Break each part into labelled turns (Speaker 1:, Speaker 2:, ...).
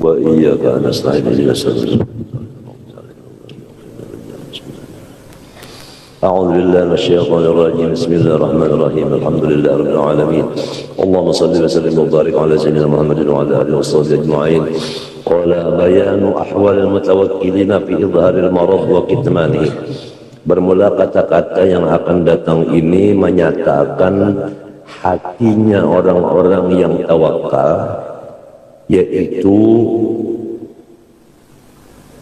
Speaker 1: wa iyyaka nasta'in ihdinas siratal أعوذ بالله من الشيطان الرجيم بسم الله الرحمن الرحيم الحمد لله رب العالمين اللهم صل وسلم وبارك على سيدنا محمد وعلى آله وصحبه أجمعين قال بيان أحوال المتوكلين في إظهار المرض وكتمانه. Bermula kata-kata yang akan datang ini menyatakan hatinya orang-orang yang tawakal, yaitu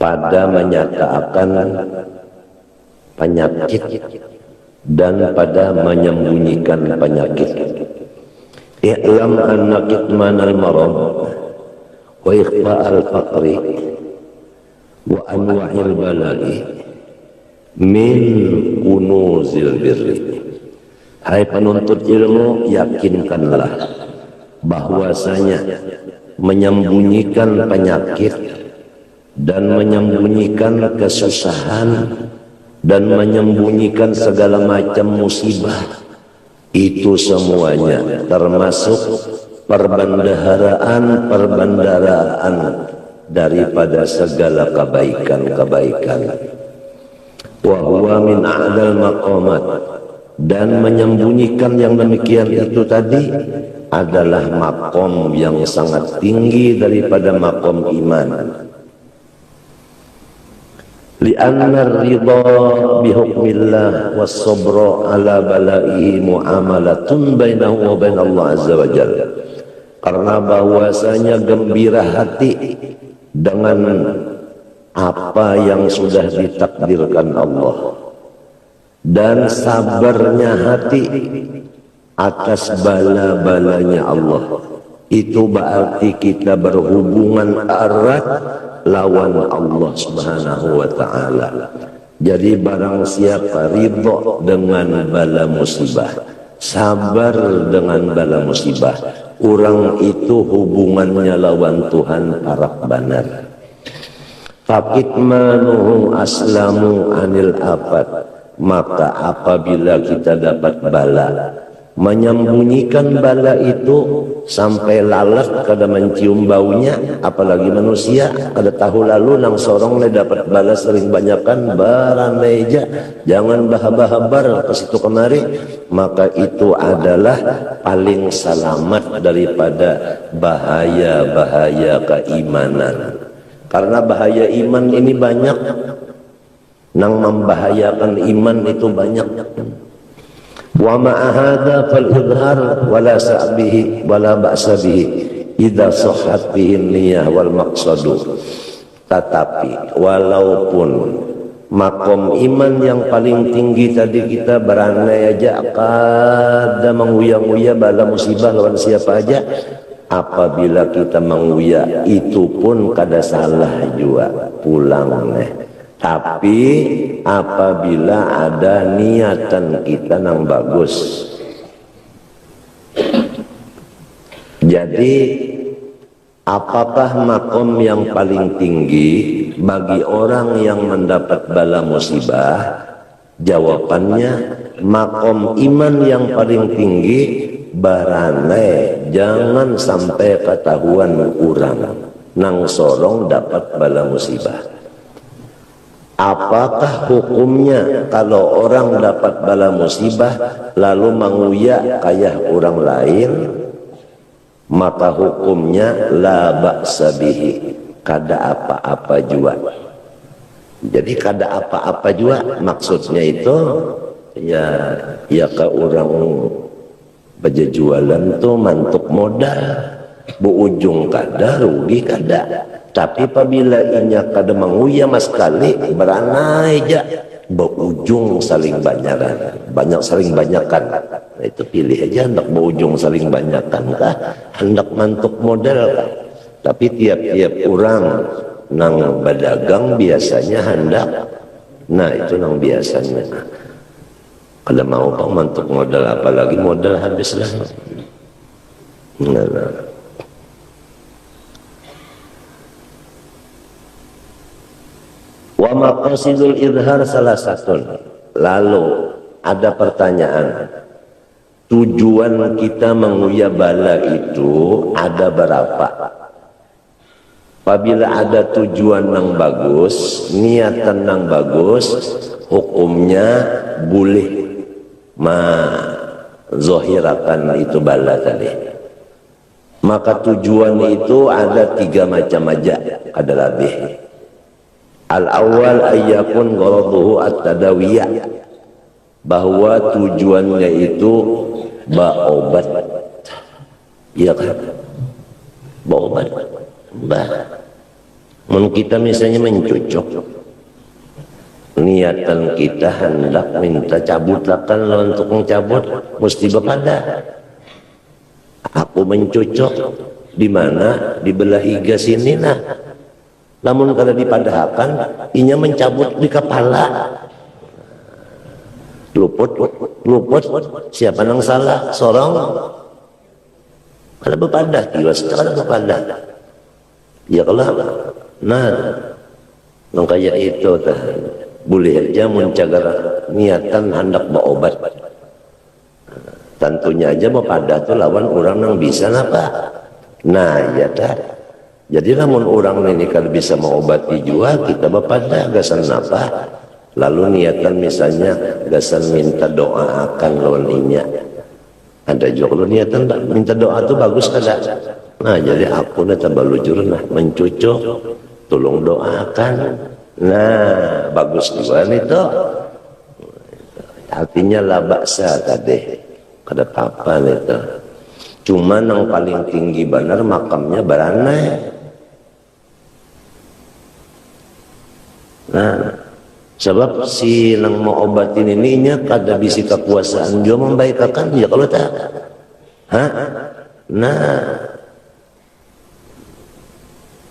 Speaker 1: pada menyatakan penyakit dan pada menyembunyikan penyakit. I'lam anna kitman al-marad wa ikhfa al-faqri wa anwa'il bala'i min kunuzil birri. Hai penuntut ilmu, yakinkanlah bahwasanya menyembunyikan penyakit dan menyembunyikan kesusahan dan menyembunyikan segala macam musibah, itu semuanya termasuk perbendaharaan daripada segala kebaikan-kebaikan. Wa huwa min a'dal maqamat, dan menyembunyikan yang demikian itu tadi adalah makom yang sangat tinggi daripada makom iman. Li'anna ridha bihukmillah was-sabra ala bala'ihi mu'amalatun bainahu wa bain Allah azza wa jalla. Karena bahwasanya gembira hati dengan apa yang sudah ditakdirkan Allah dan sabarnya hati atas bala-balanya Allah, itu berarti kita berhubungan erat lawan Allah subhanahu wa ta'ala. Jadi barang siapa ridho dengan bala musibah, sabar dengan bala musibah, orang itu hubungannya lawan Tuhan parah banar. Fakitmanuhu aslamu anil afat, maka apabila kita dapat bala, menyembunyikan bala itu sampai lalat kada mencium baunya, apalagi manusia kada tahu lalu nang sorong le dapat bala sering banyakan barameja, jangan bahabar ke situ kemari, maka itu adalah paling selamat daripada bahaya-bahaya keimanan. Karena bahaya iman ini banyak, nang membahayakan iman itu banyak. Wa ma'ahadha fal idhar wala sa'bihi wala ba'sa bihi idza sahhat bihi niyyah wal maqsadu. Tetapi walaupun makom iman yang paling tinggi tadi kita berandai aja kada menguya-nguya bala musibah lawan siapa aja, apabila kita menguya itu pun kada salah juga pulang Tapi apabila ada niatan kita yang bagus. Jadi apakah makom yang paling tinggi bagi orang yang mendapat bala musibah? Jawabannya makom iman yang paling tinggi barane jangan sampai ketahuan orang nang sorong dapat bala musibah. Apakah hukumnya kalau orang dapat bala musibah lalu menguya kayak orang lain? Maka hukumnya la ba'sa bihi, kada apa-apa juga. Jadi kada apa-apa juga maksudnya itu ya ke orang berjualan tuh mantuk modal, bu ujung kada rugi kada. Tapi apabila inya kada menguya mas kali beranai aja berujung saling banyak saling banyakan. Nah, itu pilih aja hendak berujung saling banyakan kah, hendak mantuk modal kah. Tapi tiap-tiap orang nang berdagang biasanya hendak, nah itu nang biasanya kada mau pang mantuk modal, apalagi modal habis lah. Nah. Wa maqasidul idhar salah satu. Lalu ada pertanyaan, tujuan kita menguya bala itu ada berapa. Apabila ada tujuan yang bagus, niatan yang bagus, hukumnya boleh zohirakan itu bala tadi. Maka tujuan itu ada 3 macam aja, ada lebih. Al-awwal ayyakun gharaduhu at-tadawiyah, bahwa tujuannya itu berobat. Iya kan? Berobat. Kita misalnya mencucuk, niatan kita hendak minta cabut lakan untuk mencabut, mesti bepada. Aku mencucuk di mana? Di belah iga sini nah. Namun kalau dipadahkan, inya mencabut di kepala. Luput, siapa yang salah? Sorong. Kalau bepada, tiwas kalau bepada. Ya kalau nah kayak itu tah boleh aja mencagar niatan hendak berobat. Tentunya aja bepada tuh lawan orang yang bisa apa. Nah ya dah. Jadi namun orang ini kalau bisa mengobati jua, kita bepada gasan apa. Lalu niatan misalnya gasan minta doa akan lawan inya. Ada juga niatan minta doa tuh bagus kada. Nah jadi aku nak balujur nah mencucuk, tolong doakan. Nah bagus juga itu. Artinya la baksa tadi, kada apa-apa itu. Cuma yang paling tinggi benar makamnya beranai. Nah sebab si nang mau obatin ininya kada bisi kekuasaan juga membaikakan ya kalau tak. Nah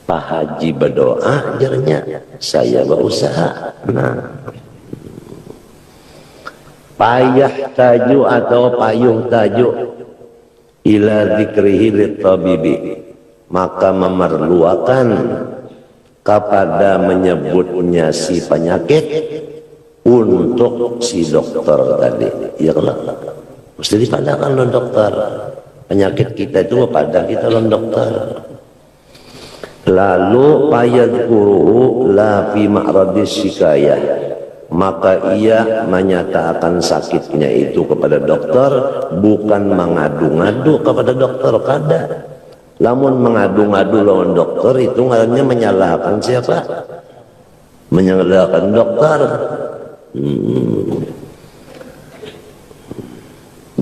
Speaker 1: Pak Haji berdoa jarnya saya berusaha. Nah payah taju atau payung taju ila dzikrihi litabibi, maka memerlukan kepada menyebutnya si penyakit untuk si dokter tadi. Ya kalau mesti dipadakan oleh dokter. Penyakit kita itu pada kita oleh dokter. Lalu fayadkuruhu la fi ma'radis syikayah, maka ia menyatakan sakitnya itu kepada dokter, bukan mengadu-ngadu kepada dokter kada. Lamun mengadu-ngadu lawan dokter itu ngarannya menyalahkan siapa? Menyalahkan dokter.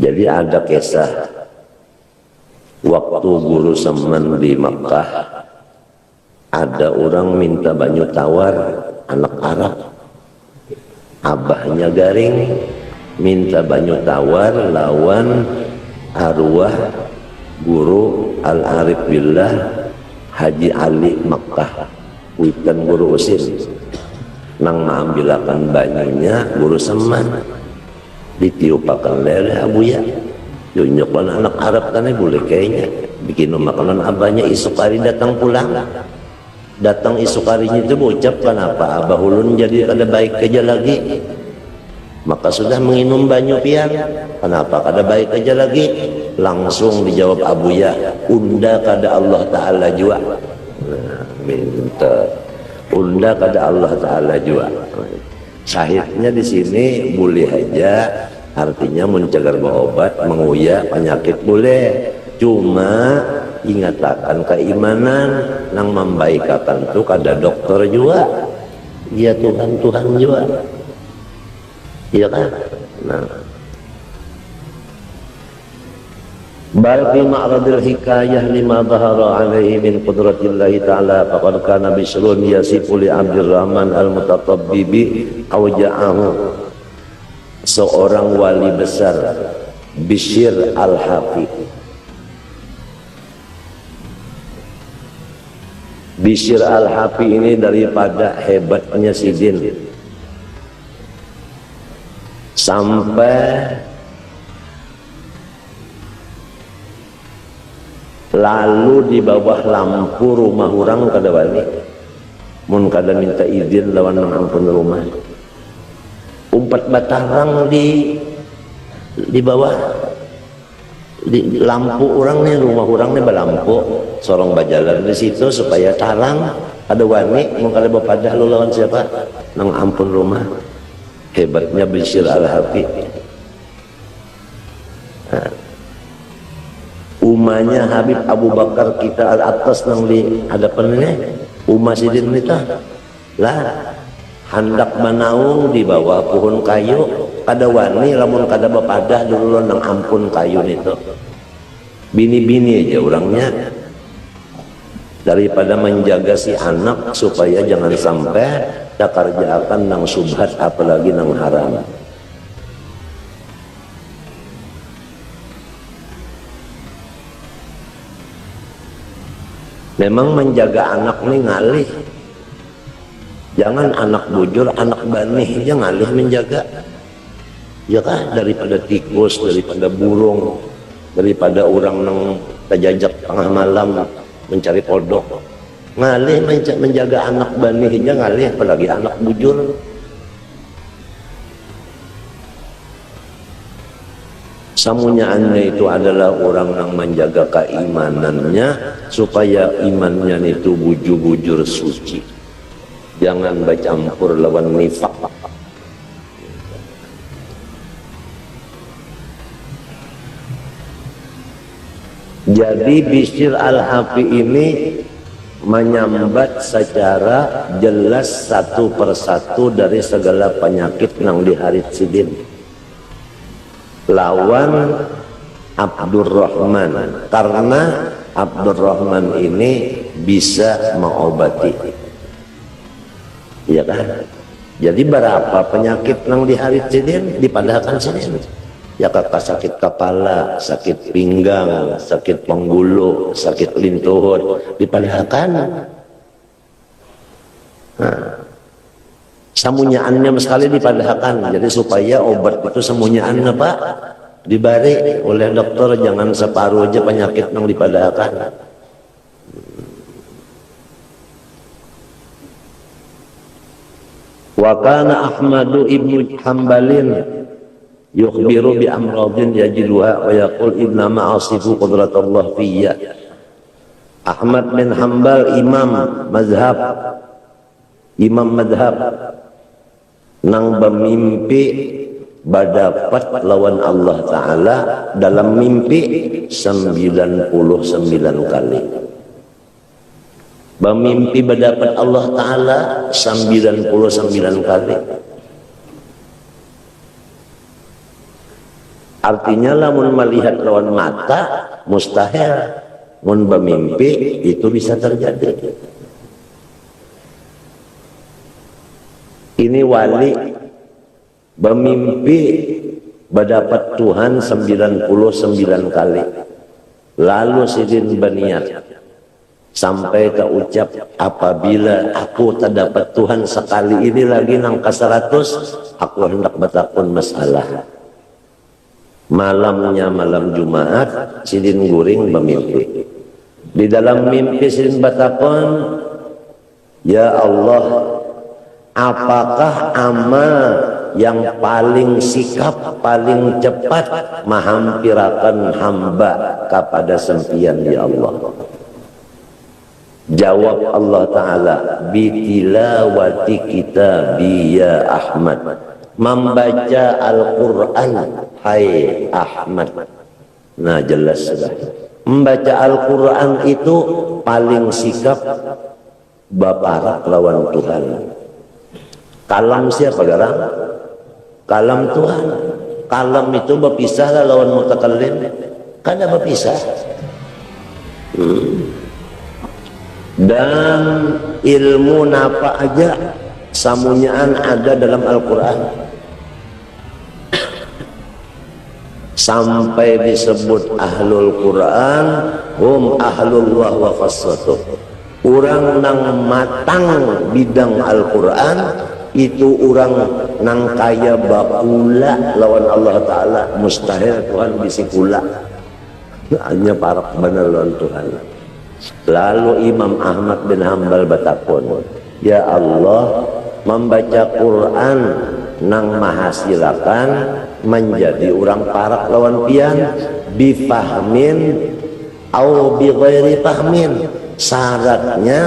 Speaker 1: Jadi ada kisah waktu guru Semen di Makkah, ada orang minta banyu tawar, anak Arab, abahnya garing, minta banyu tawar lawan arwah guru Al-Arif Billah Haji Ali Makkah, witan guru usin nang mengambilakan banyunya guru Seman, ditiupakan lele abuya tunjukkan anak Arab kan boleh kayaknya bikin makanan abahnya esok hari datang pulang. Datang esok harinya itu ucapkan apa? Abah ulun jadi kada baik aja lagi. Maka sudah menginum banyu pian. Kenapa kada baik aja lagi? Langsung dijawab abuya, unda kada Allah Ta'ala jua. Nah, minta unda kada Allah Ta'ala jua. Sahihnya di sini boleh aja, artinya mencagar berobat, menguya penyakit boleh. Cuma ingatakan keimanan nang membaikakan tu kada dokter juga. Ya Tuhan juga. Iya kan? Nah. Bal fi ma'radil hikayah lima dhahara alaihi min qudratillahi ta'ala faqad kana bishrun yasifu li Abdurrahman al-Mutatabbibi auja'ahu, seorang wali besar Bishr al-Hafi. Bishr al-Hafi ini daripada hebatnya Sidin sampai lalu di bawah lampu rumah orang kada wali mun kada minta izin lawan ampun rumah, umpat batarang di bawah di lampu orang nih, rumah orang nih berlampu, sorong bajalan di situ supaya tarang ada wani mau kali bapadah lu lawan siapa? Nang ampun rumah. Hebatnya Bishr Al-Hafi. Nah, umanya Habib Abu Bakar kita atas nang di hadapan ini, umah sidin kita lah hendak manaung di bawah pohon kayu, kada wani lamun kada bapadah dulu nang ampun kayu itu. Bini-bini aja orangnya, daripada menjaga si anak supaya jangan sampai tak kerjaakan nang subhat apalagi nang haram. Memang menjaga anak nih ngalih, jangan anak bujur, anak banih aja ngalih menjaga, ya kan, daripada tikus, daripada burung, daripada orang nang terjajak tengah malam mencari kodok, ngalih menjaga anak banih aja ngalih, apalagi anak bujur. Samunyaannya itu adalah orang yang menjaga keimanannya supaya imannya itu bujur-bujur suci, jangan bercampur lawan nifak. Jadi Bishr Al-Hafi ini menyambat secara jelas satu persatu dari segala penyakit yang diharit sidin lawan Abdurrahman, karena Abdurrahman ini bisa mengobati, ya kan? Jadi berapa penyakit yang diharit sidin dipadahkan sidin, ya, kakak sakit kepala, sakit pinggang, sakit penggulu, sakit lintuhut dipadahkan. Nah, samunyaannya sekali dipadahkan, jadi supaya obat itu samunyaannya Pak dibari oleh dokter, jangan separuh aja penyakit yang dipadahkan. Wa kana Ahmadu ibnu Hambalin yukhbiru bi amradin yajiduha wa yaqul inna ma'asifu qudratullah fiyya. Ahmad bin Hambal imam madhab nang bermimpi berdapat lawan Allah Ta'ala dalam mimpi 99 kali. Bermimpi berdapat Allah Ta'ala 99 kali. Artinya lamun melihat lawan mata mustahil, mun bermimpi itu bisa terjadi. Ini wali bermimpi berdapat Tuhan 99 kali, lalu sidin berniat sampai ke ucap, apabila aku terdapat Tuhan sekali ini lagi nang ke 100, aku hendak bertakun masalah. Malamnya malam Jumat sidin guring bermimpi. Di dalam mimpi sidin bertakun, ya Allah, apakah amal yang paling sikap, paling cepat menghampirakan hamba kepada sempian ya Allah? Jawab Allah Ta'ala, bitilawati kitabi ya Ahmad, membaca Al-Quran hai Ahmad. Nah jelas sudah, membaca Al-Quran itu paling sikap baparak lawan Tuhan. Kalam siapa garang? Kalam Tuhan. Kalam itu berpisah lah lawan mutakallim, kada berpisah. Dan ilmu napa aja samunyaan ada dalam Al-Quran, sampai disebut ahlul Quran hum ahlullah wa khassatuh. Orang nang matang bidang Al-Quran itu orang nang kaya bakula lawan Allah Ta'ala, mustahil Tuhan bisi kula, hanya parak benar lawan Tuhan. Lalu Imam Ahmad bin Hambal bertakun, ya Allah, membaca Quran nang mahasilakan menjadi orang parak lawan pian bifahmin au bi ghairi fahmin. Syaratnya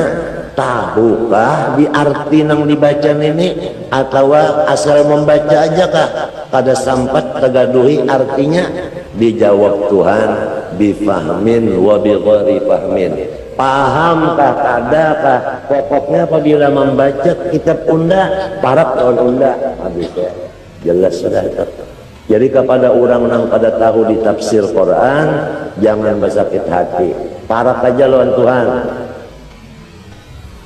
Speaker 1: tahukah di arti nang dibaca ini atau asal membaca aja kah kada sampat tegaduhi artinya? Dijawab Tuhan bifahmin wa bi ghairi fahmin. Pahamkah kadakah? Pokoknya apabila membaca kitab unda parak lawan unda habis ya. Jelas sudah. Jadi kepada orang yang pada tahu di tafsir Quran, jangan bersakit hati. Parak aja lawan Tuhan.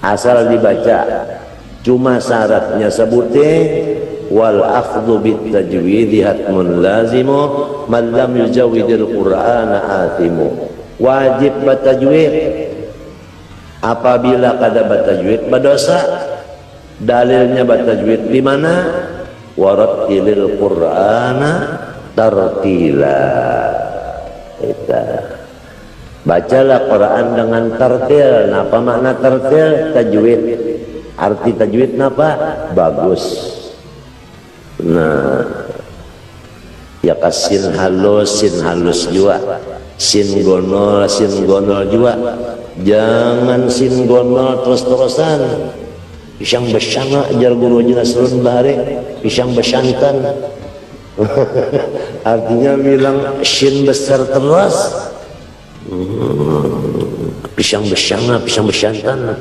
Speaker 1: Asal dibaca. Cuma syaratnya sebutnya wal akhdhu bit tajwid hatmun lazimu man lam yujawwidil Qur'ana athimu. Wajib batajwid. Apabila kada batajwid berdosa. Dalilnya batajwid di mana? Warattilil Qur'ana tartila. Bacalah Quran dengan tartil. Apa makna tartil? Tajwid. Arti tajwid apa? Bagus. Nah, ya kasin halus juga. Sin gonol juga. Jangan sin gonol terus-terusan. Pisang bersanga ajar guru Nasrun Bahari. Pisang besantan. Artinya bilang sin besar terus. Pisang bersanga, pisang besantan.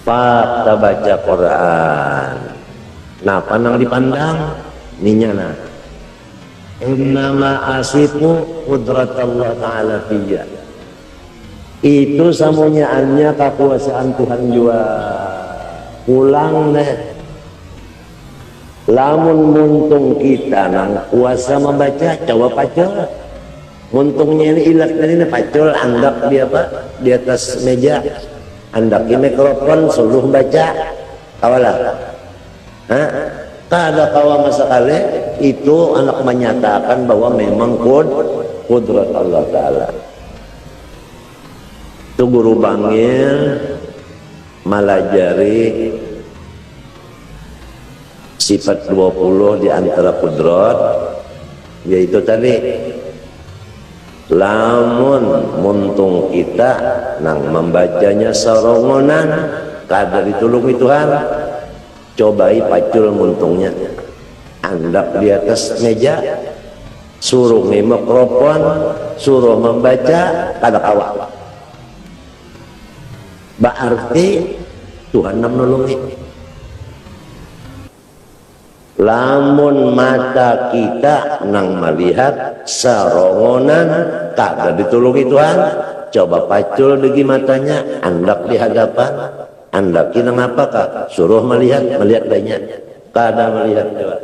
Speaker 1: Fakta baca Quran. Nah, panang dipandang ninyana. Innama asifu qudratallah ta'ala fiyya. Itu samunyaannya kekuasaan Tuhan juga. Pulang deh. Lamun muntung kita nang kuasa membaca, coba pacul. Muntungnya ini ilat ini pacul, anggap dia apa? Di atas meja. Andaki mikrofon suluh baca kawalah. Tak ada kawa masa kali itu anak menyatakan bahwa memang kudrat Allah Ta'ala. Itu guru bangil malajari sifat 20 di antara kudrat, yaitu tadi lamun muntung kita nang membacanya sorongonan kada ditulungi Tuhan, cobai pacul muntungnya andap di atas meja, suruh mikrofon, suruh membaca kada kawa. Berarti Tuhan nam nulungi. Lamun mata kita nang melihat sarongonan tak ditulungi Tuhan, coba pacul degi matanya, andak di hadapan, andak nang apakah? Suruh melihat banyak, kada melihat coba.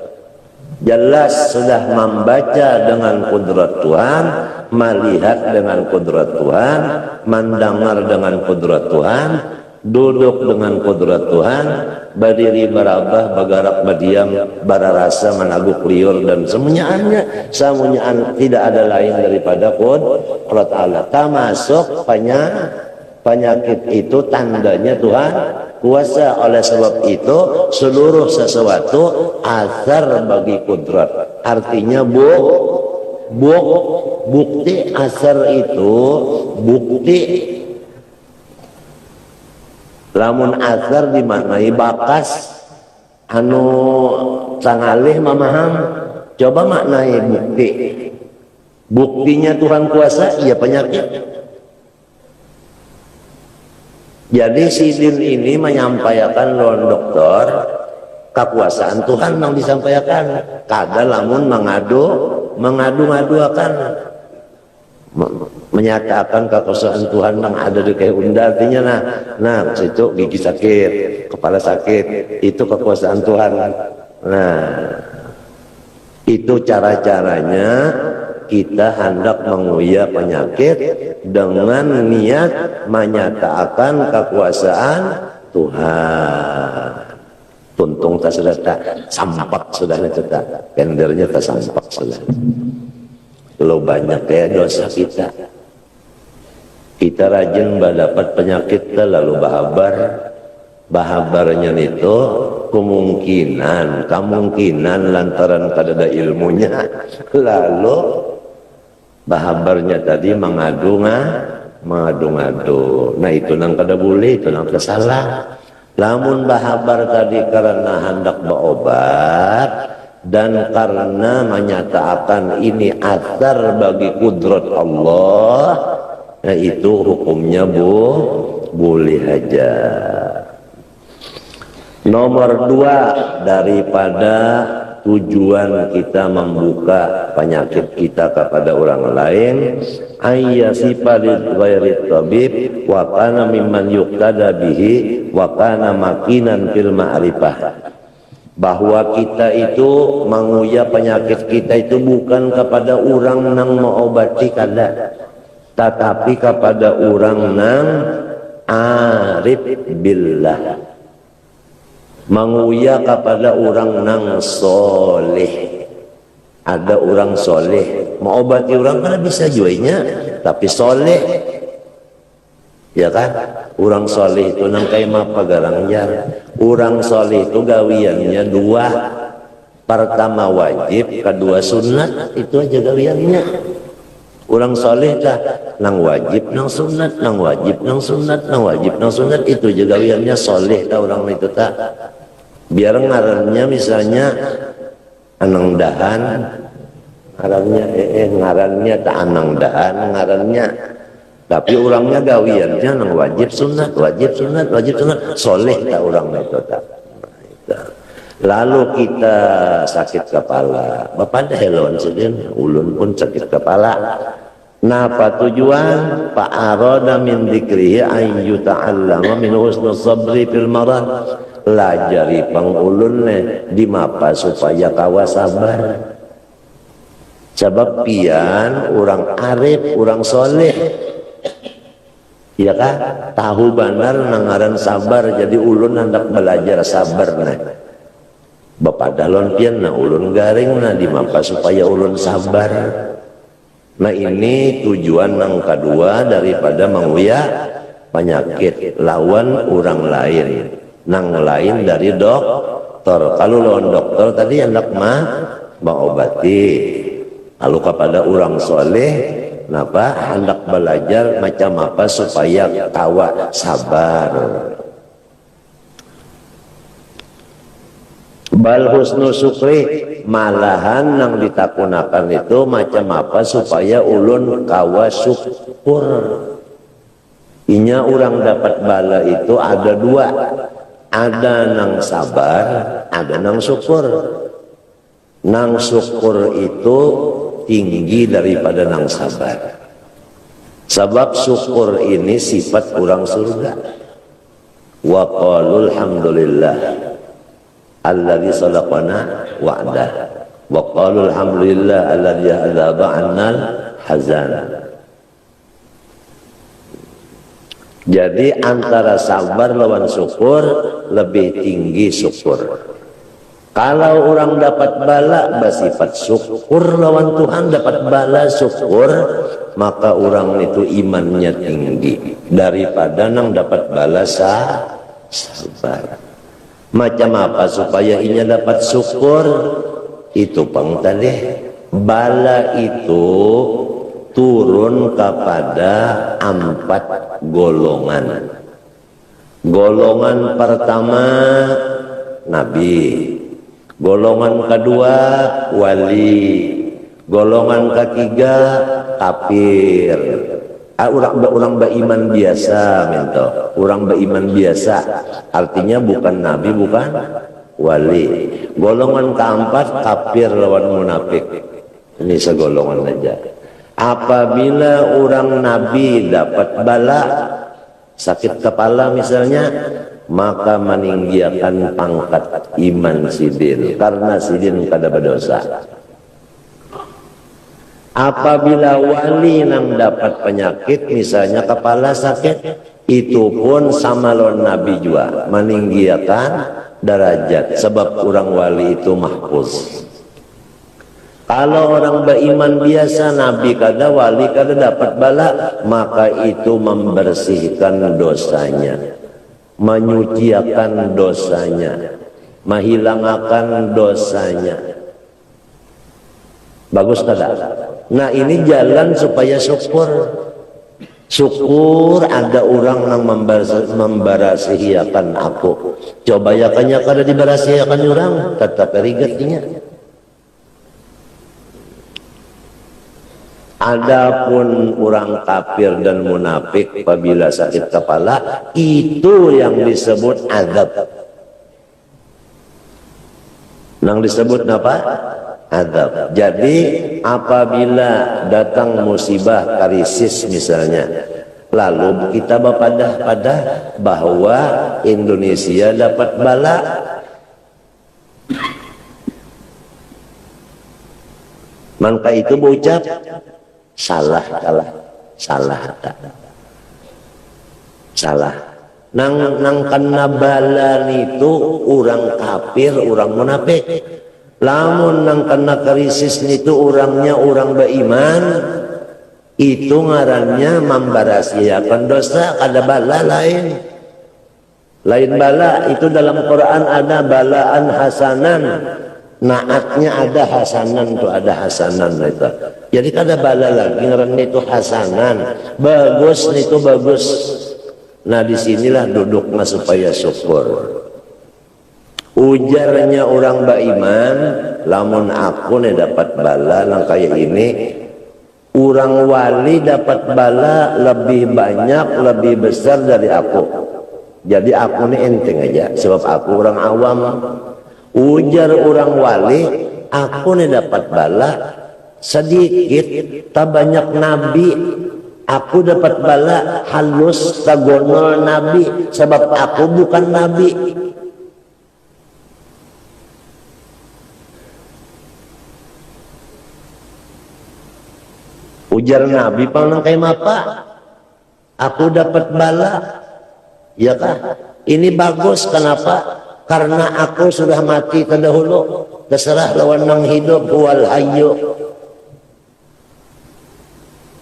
Speaker 1: Jelas sudah membaca dengan kudrat Tuhan, melihat dengan kudrat Tuhan, mendengar dengan kudrat Tuhan, duduk dengan kudrat Tuhan, berdiri berabah, bergerak berdiam, berarasa, menaguk liur dan semuanya tidak ada lain daripada kudrat Allah. Termasuk penyakit itu tandanya Tuhan kuasa. Oleh sebab itu seluruh sesuatu asar bagi kudrat. Artinya bukti asar itu bukti. Lamun asar dimaknai bakas anu sangalih mamaham, coba maknai bukti. Buktinya Tuhan kuasa, iya penyakit. Jadi sidin ini menyampaikan lawan dokter kekuasaan Tuhan yang disampaikan. Kada lamun mengadu akan menyatakan kekuasaan Tuhan yang ada di keunda. Artinya nah situ gigi sakit, kepala sakit, itu kekuasaan Tuhan. Nah, itu cara-caranya kita hendak menguya penyakit dengan niat menyatakan kekuasaan Tuhan. Tuntung tak sudah tak sampak sudah tak kendernya tak sampak sudah. Lo banyak ya dosa kita. kita rajin dapat penyakit lalu bahabarnya itu kemungkinan lantaran kadada ilmunya lalu bahabarnya tadi mengadu. Nah itu nang kada boleh, itu nang kesalah. Lamun bahabar tadi karena hendak berobat dan karena menyatakan ini athar bagi kudrat Allah, nah itu hukumnya boleh aja. Nomor 2 daripada tujuan kita membuka penyakit kita kepada orang lain, ayyasifa lil ghairi tabib wa kana mimman yuqtada bihi wa kana makinan fil ma'rifah. Bahwa kita itu menguya penyakit kita itu bukan kepada orang nang mengobati kada, tetapi kepada orang nang arif billah. Menguya kepada orang nang soleh. Ada orang soleh mau obati orang kan bisa juainya, tapi soleh ya kan. Orang soleh itu nang kayak apa garangnya. Orang soleh itu gawiannya 2, pertama wajib, kedua sunat, itu aja gawiannya. Orang soleh dah nang wajib nang sunat, nang wajib nang sunat, nang wajib nang sunat, itu aja gawiannya soleh dah orang itu tak. Biar ngarannya misalnya anang dahan, ngarannya tak anang dahan, ngarannya, tapi orangnya gawiannya nang wajib sunat, soleh tak orang itu tak. Lalu kita sakit kepala, bapak dah helon sedih, ulun pun sakit kepala. Napa tujuan? Pak arada min dzikrihi ayyu ta'allama min husnus sabri fil marad. Lajari pangulunnya di mapa supaya kawa sabar. Sebab pian orang arif, orang soleh, ya kan? Tahu benar nangaran sabar, jadi ulun hendak belajar sabar nah. Bapak dalon pian nah ulun garing nah di mapa supaya ulun sabar. Nah ini tujuan yang kedua daripada menguya penyakit lawan orang lain. Nang lain dari dokter. Kalau lawan dokter tadi hendak mengobati. Lalu kepada orang soleh, napa hendak belajar macam apa supaya kawa sabar. Bal husnu syukri, malahan nang ditakunakan itu macam apa supaya ulun kawa syukur. Inya orang dapat bala itu ada 2. Ada nang sabar, ada nang syukur. Nang syukur itu tinggi daripada nang sabar. Sebab syukur ini sifat orang surga. Wa qalul hamdulillah alladzi sadaqana wa'dah. Wa qalul hamdulillah alladzi adzaba 'annal hazan. Jadi antara sabar lawan syukur lebih tinggi syukur. Kalau orang dapat bala bersifat syukur lawan Tuhan, dapat bala syukur, maka orang itu imannya tinggi daripada nang dapat bala sabar. Macam apa supaya inya dapat syukur? Itu pang tadi bala itu turun kepada 4 golongan. Golongan pertama nabi, golongan kedua wali, golongan ketiga kafir. Orang beriman biasa, mento. Orang beriman biasa, artinya bukan nabi, bukan wali. Golongan keempat kafir lawan munafik. Ini segolongan aja. Apabila orang nabi dapat bala sakit kepala misalnya, maka meninggikan pangkat iman sidin karena sidin kada berdosa. Apabila wali nang dapat penyakit misalnya kepala sakit, itu pun sama lawan nabi juga meninggikan derajat, sebab orang wali itu mahfuz. Kalau orang beriman biasa, nabi kada, wali kada dapat bala, maka itu membersihkan dosanya, menyucikan dosanya, menghilangkan dosanya. Bagus kada? Nah ini jalan supaya syukur. Syukur ada orang yang membarasihiakan aku. Coba ya kanya kada dibarasihiakan orang, tetap rigetnya. Adapun orang kafir dan munafik apabila sakit kepala, itu yang disebut azab. Yang disebut apa? Azab. Jadi apabila datang musibah krisis misalnya, lalu kita berpadah-padah bahwa Indonesia dapat bala, maka itu berucap salah. Nang kena bala itu orang kafir, orang munafik. Lamun nang kena krisis itu orangnya orang beriman, itu ngarannya membarasiakan dosa. Ada bala lain bala itu dalam Quran ada balaan hasanan, naatnya ada hasanan tuh, ada hasanan itu. Jadi kada bala lagi ngarannya itu hasanan, bagus itu bagus. Nah disinilah duduknya supaya syukur. Ujarnya orang beriman, lamun aku nih dapat bala nang kayak ini, orang wali dapat bala lebih banyak, lebih besar dari aku. Jadi aku nih enteng aja, sebab aku orang awam. Ujar orang wali, aku nih dapat bala sedikit, tak banyak nabi. Aku dapat bala halus, tagonol nabi, sebab aku bukan nabi. Ujar nabi panang kayak apa? Aku dapat bala, ya kah? Ini bagus, kenapa? Karena aku sudah mati terdahulu, terserah lawan nang hidup wal hayyu.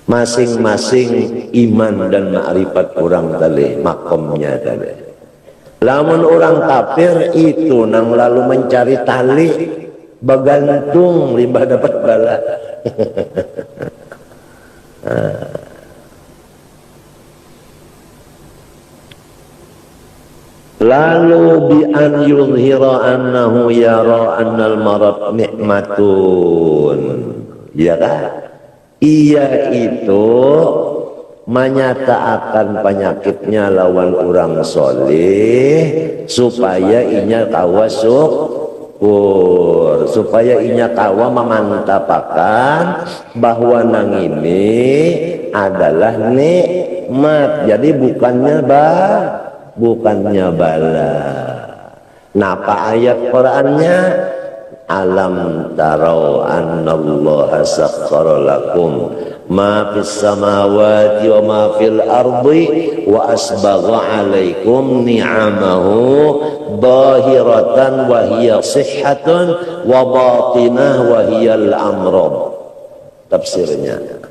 Speaker 1: Masing-masing iman dan ma'rifat orang tadi, makomnya tadi. Lamun orang kafir itu nang lalu mencari tali, bergantung limbah dapat bala. Lalu bi an yuzhira annahu yara annal marad nikmatun, ya kan? Ia itu menyatakan penyakitnya lawan orang soleh supaya inya kawa syukur, supaya inya kawa memantapakan bahwa nang ini adalah nikmat. Jadi bukannya bala. Napa ayat Qur'annya? Alam tarau annallaha sakhkhara lakum ma fis samawati wa ma fil ardi wa asbagha alaikum ni'amahu dhahiratan wa hiya sihhatun wa batinah wa hiyal amrad. Tafsirnya,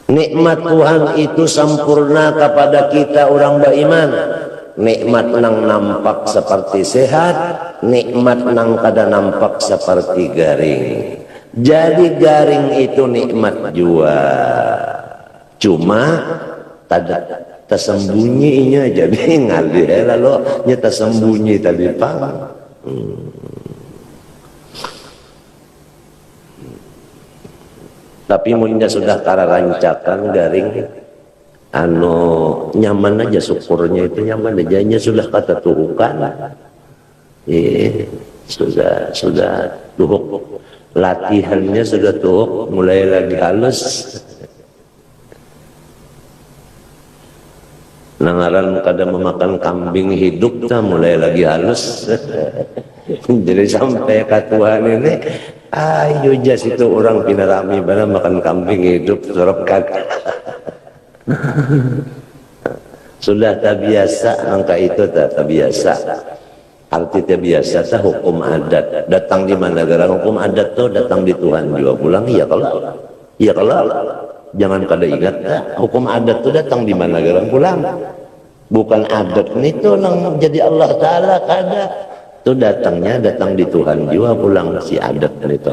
Speaker 1: nikmat Tuhan itu sempurna kepada kita orang beriman. Nikmat nang nampak seperti sehat, nikmat nang kada nampak seperti garing. Jadi garing itu nikmat jua, cuma tada tersembunyinya. Jadi ngalir lalu nya tersembunyi tadi pang. Tapi munnya sudah kararancakan garing, nyaman aja, syukurnya itu nyaman aja, nya sudah kata tuhukan, sudah tuhuk, latihannya sudah tuhuk, mulai lagi halus. Nangaran kada memakan kambing hidup, mulai lagi halus. Jadi sampai ke Tuhan ini, ayo jas itu orang pinarami bana makan kambing hidup sorok kagak. Sudah tak biasa, angka itu tak biasa. Artinya biasa tah hukum adat datang di mana negara hukum adat tuh datang di Tuhan juga pulang iya kalau jangan kada ingat hukum adat tuh datang di mana negara pulang bukan adat itu nang jadi Allah Ta'ala kada tuh datang di Tuhan juga pulang si adat itu.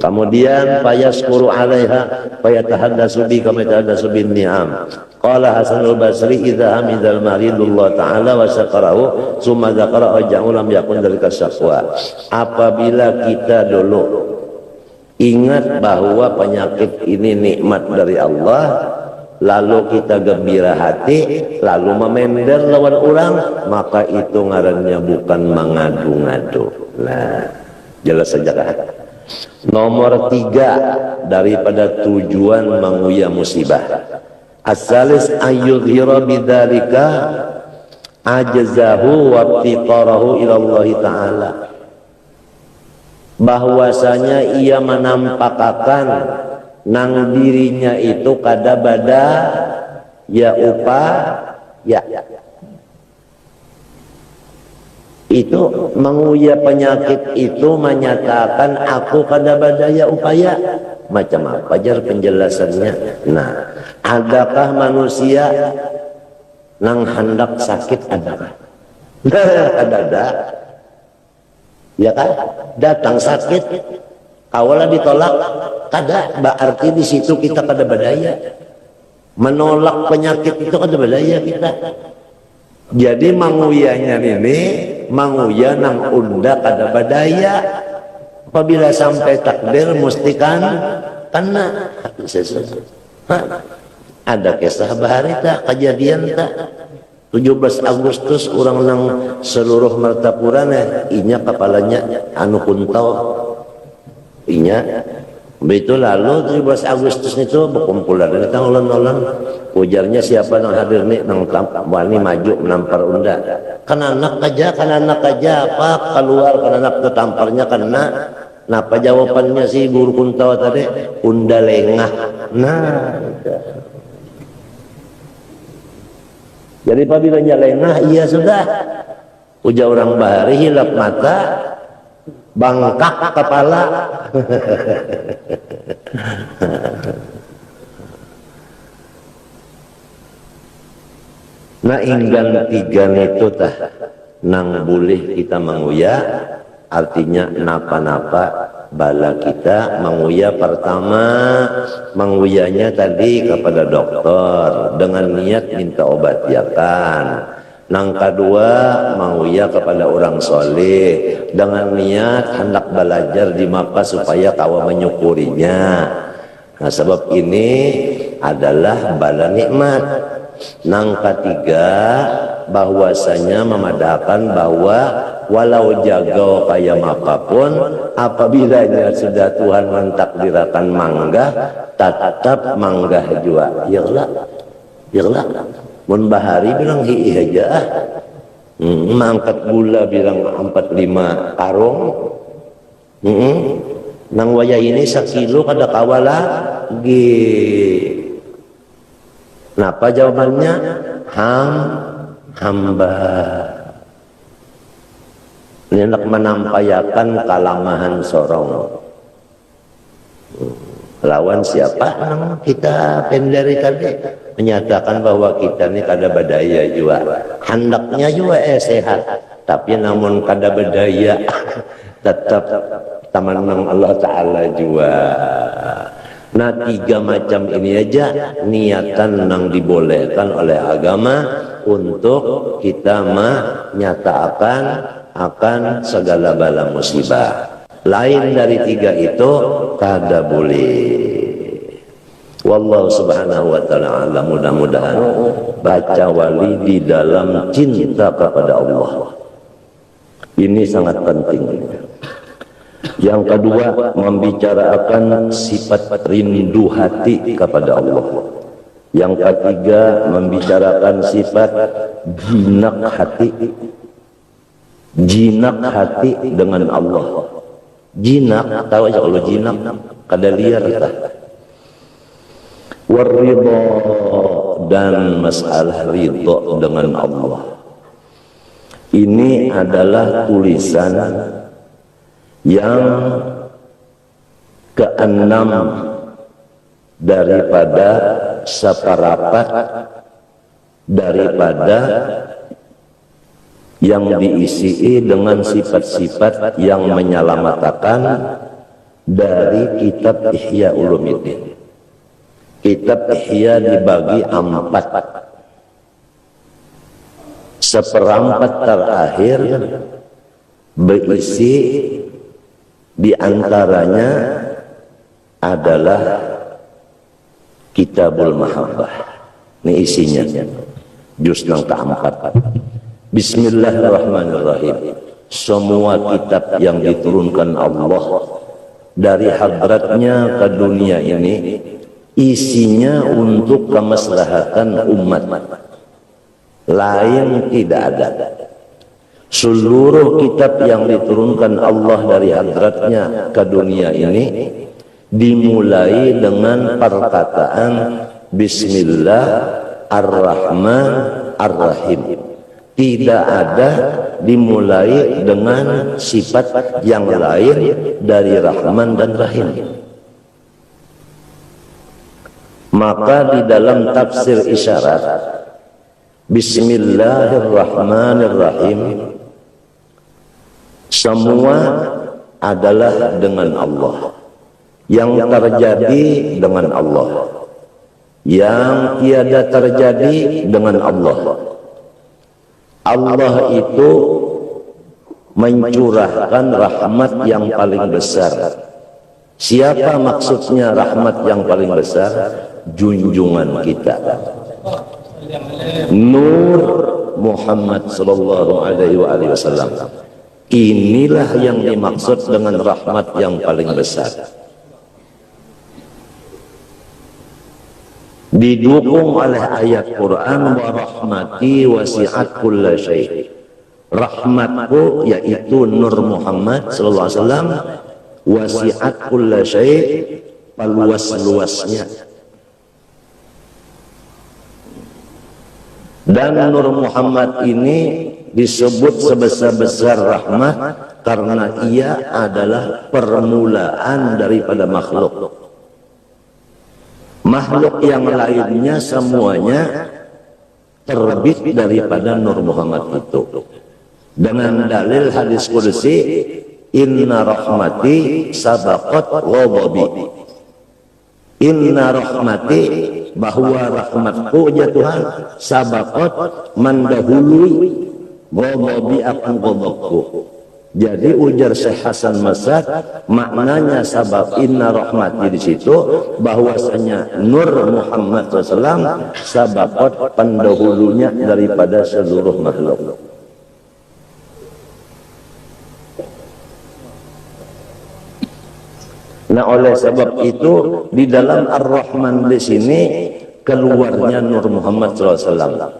Speaker 1: Kemudian fayaskuru alaiha fayatahaddasu bi kama yatahaddasu bin ni'am. Qala Hasanul Basri idza hamidal maridullah ta'ala wa syakarahu summa dzakara aja'u lam yakun dzalika syaqwa. Apabila kita dulu ingat bahwa penyakit ini nikmat dari Allah, lalu kita gembira hati, lalu memender lawan orang, maka itu ngarannya bukan mengadu-ngadu. Nah, jelas saja kan? Nomor 3 daripada tujuan menguya musibah. As-salis ayyudhira bidzalika ajzahu wa iftiqarahu ila Allah Ta'ala. Bahwasanya ia menampakkan nang dirinya itu kada bada ya upah ya itu menguya penyakit itu menyatakan aku kada badaya upaya macam apa jar penjelasannya. Nah, adakah manusia nang hendak sakit adakah? Ada ya kan datang sakit awalnya ditolak kada berarti di situ kita kada badaya menolak penyakit itu kada badaya kita. Jadi manguyanya ini manguya nang unda kada badaya apabila sampai takdir mustikan kena. Ada kisah bahari tak kejadian tak 17 Agustus orang nang seluruh Martapura inya kepalanya anu kuntau inya begitu. Lalu 17 Agustus itu berkumpul dari tang ulun-ulun ujarnya siapa yang hadir nih nang wani maju menampar unda kan anak aja apa keluar kan anak itu tamparnya karena napa jawabannya si guru kuntau tadi unda lengah. Nah jadi apabila lengah iya sudah ujar orang bahari hilap mata bangkak kepala. Nah inggan 3 itu tah nang boleh kita menguya artinya napa-napa bala kita menguya. Pertama menguyanya tadi kepada dokter dengan niat minta obat ya kan. Nang kedua menguya kepada orang soleh dengan niat hendak belajar di Makkah supaya kawa menyukurinya. Nah sebab ini adalah bala nikmat. Nang ketiga bahwasanya memadahkan bahwa walau jaga kayak apapun apabila sudah Tuhan mentakdirkan manggah tetap manggah juga. Yalah mun bahari bilang hi aja mangkat gula bilang 45 karung nang wayah ini 1 kilo kada kawala gi. Napa jawabannya? Hamba. Hendak menampayakan kalamahan sorong. Lawan siapa? Kita pendari tadi menyatakan bahwa kita ini kada badaya juga. Hendaknya juga sehat. Tapi namun kada badaya tetap tamanang Allah Ta'ala juga. Nah 3 macam ini aja niatan yang dibolehkan oleh agama untuk kita menyatakan akan segala bala musibah. Lain dari 3 itu kada boleh. Wallahu subhanahu wa ta'ala mudah-mudahan baca wali di dalam cinta kepada Allah. Ini sangat penting. Yang kedua membicarakan sifat rindu hati kepada Allah. Yang ketiga membicarakan sifat jinak hati dengan Allah. Jinak tahu aja kalau jinak kada liar tah. Waridha dan masalah ridha dengan Allah. Ini adalah tulisan yang keenam daripada separapat daripada yang diisi dengan sifat-sifat yang menyelamatkan dari kitab Ihya Ulumuddin. Kitab Ihya dibagi 4. Seperempat terakhir berisi diantaranya adalah Kitabul Mahabbah. Ini isinya, juz yang keempat. Bismillahirrahmanirrahim. Semua kitab yang diturunkan Allah dari hadratnya ke dunia ini isinya untuk kemaslahatan umat, lain tidak ada. Seluruh kitab yang diturunkan Allah dari hadratnya ke dunia ini dimulai dengan perkataan Bismillah Ar-Rahman Ar-Rahim. Tidak ada dimulai dengan sifat yang lain dari Rahman dan Rahim. Maka di dalam tafsir isyarat Bismillahirrahmanirrahim, semua adalah dengan Allah, yang terjadi dengan Allah, yang tiada terjadi dengan Allah. Allah itu mencurahkan rahmat yang paling besar. Siapa maksudnya rahmat yang paling besar? Junjungan kita, Nur Muhammad sallallahu alaihi wasallam. Inilah yang dimaksud dengan rahmat yang paling besar. Didukung oleh ayat Quran, wa rahmati wasi'at kulla syai'. Rahmatku yaitu Nur Muhammad sallallahu alaihi wasallam, wasi'at kulla syai', luas-luasnya. Dan Nur Muhammad ini disebut sebesar-besar rahmat karena ia adalah permulaan daripada makhluk. Makhluk yang lainnya semuanya terbit daripada Nur Muhammad itu. Dengan dalil hadis qudsi, inna rahmati sabaqat ghadabi. Inna rahmati, bahwa rahmatku ya Tuhan, sabaqat, mendahului, ghadabi akan ghadabku. Jadi ujar Syekh Hasan Masad, maknanya sabab inna rahmati di situ bahwasanya Nur Muhammad SAW sabaqat, pendahulunya daripada seluruh makhluk. Nah, oleh sebab itu di dalam Ar-Rahman di sini keluarnya Nur Muhammad SAW.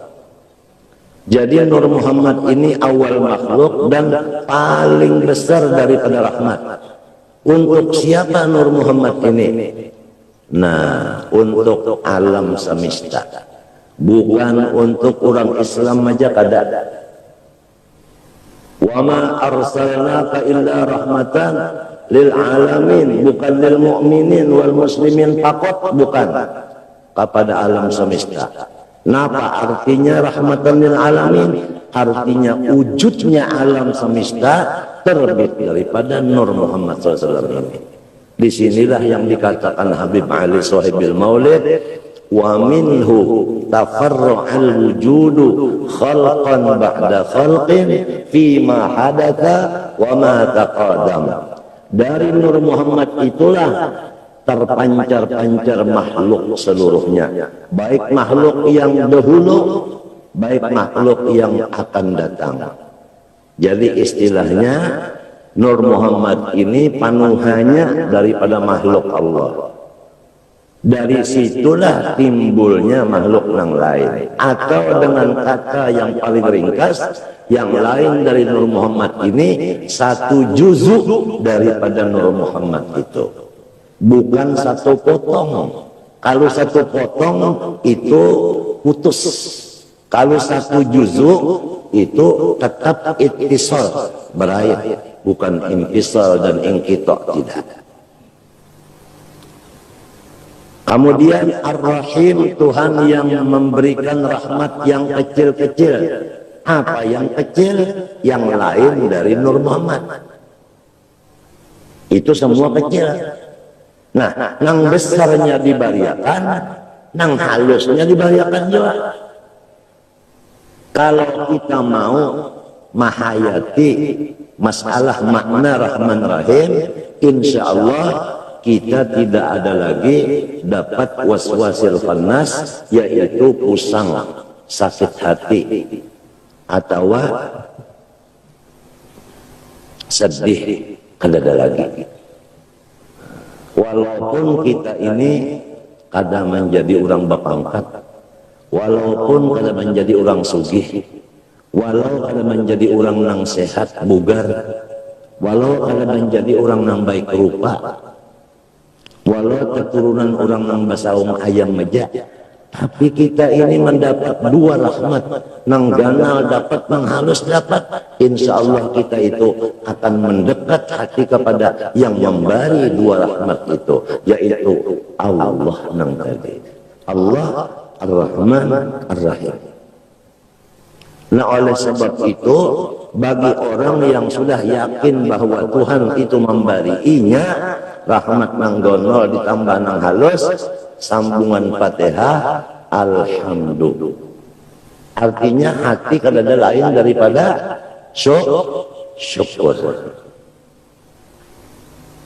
Speaker 1: Jadi Nur Muhammad ini awal makhluk dan paling besar daripada rahmat. Untuk siapa Nur Muhammad ini? Nah, untuk alam semesta. Bukan untuk orang Islam aja kada. Wa ma arsalnaka illa rahmatan lil alamin, bukan lil mu'minin wal muslimin faqat, bukan, kepada alam semesta. Napa artinya rahmatan lil alamin? Artinya wujudnya alam semesta terbit daripada Nur Muhammad SAW ini. Disinilah yang dikatakan Habib Ali Sohibil Maulid, wa minhu tafarra'al wujudu khalqan ba'da khalqin fima hadatha wa ma taqadam. Dari Nur Muhammad itulah terpancar-pancar makhluk seluruhnya, baik makhluk yang dahulu, baik makhluk yang akan datang. Jadi istilahnya Nur Muhammad ini panuhannya daripada makhluk Allah. Dari situlah timbulnya makhluk yang lain. Atau dengan kata yang paling ringkas, yang lain dari Nur Muhammad ini satu juzuk daripada Nur Muhammad itu. Bukan satu potong. Kalau satu potong itu putus. Kalau satu juzuk itu tetap ittisal, berair, bukan intisal dan inqita, tidak. Kemudian Ar-Rahim, Tuhan yang memberikan rahmat yang kecil-kecil. Apa yang kecil? Yang lain dari Nur Muhammad. Itu semua kecil. Nah, nang besarnya dibariakan, nang halusnya dibariakan juga. Kalau kita mau mahayati masalah makna Rahman Rahim, insya Allah kita tidak ada lagi dapat waswasil khannas, yaitu pusang, sakit hati, atau sedih, kada ada lagi. Walaupun kita ini kadang menjadi orang berpangkat, walaupun kadang menjadi orang sugih, walau kadang menjadi orang nang sehat, bugar, walau kadang menjadi orang nang baik rupa, walau keturunan orang nang basaung ayam meja, tapi kita ini mendapat dua rahmat, nang ganal dapat, nang halus dapat. Insya Allah kita itu akan mendekat hati kepada yang memberi dua rahmat itu, yaitu Allah nang tadi, Allah Ar-Rahman Ar-Rahim. Nah, oleh sebab itu, bagi orang yang sudah yakin bahwa Tuhan itu memberinya rahmat nang gonol ditambah nang halus, sambungan Fatihah, alhamdulillah. Artinya hati kada ada lain daripada syukur.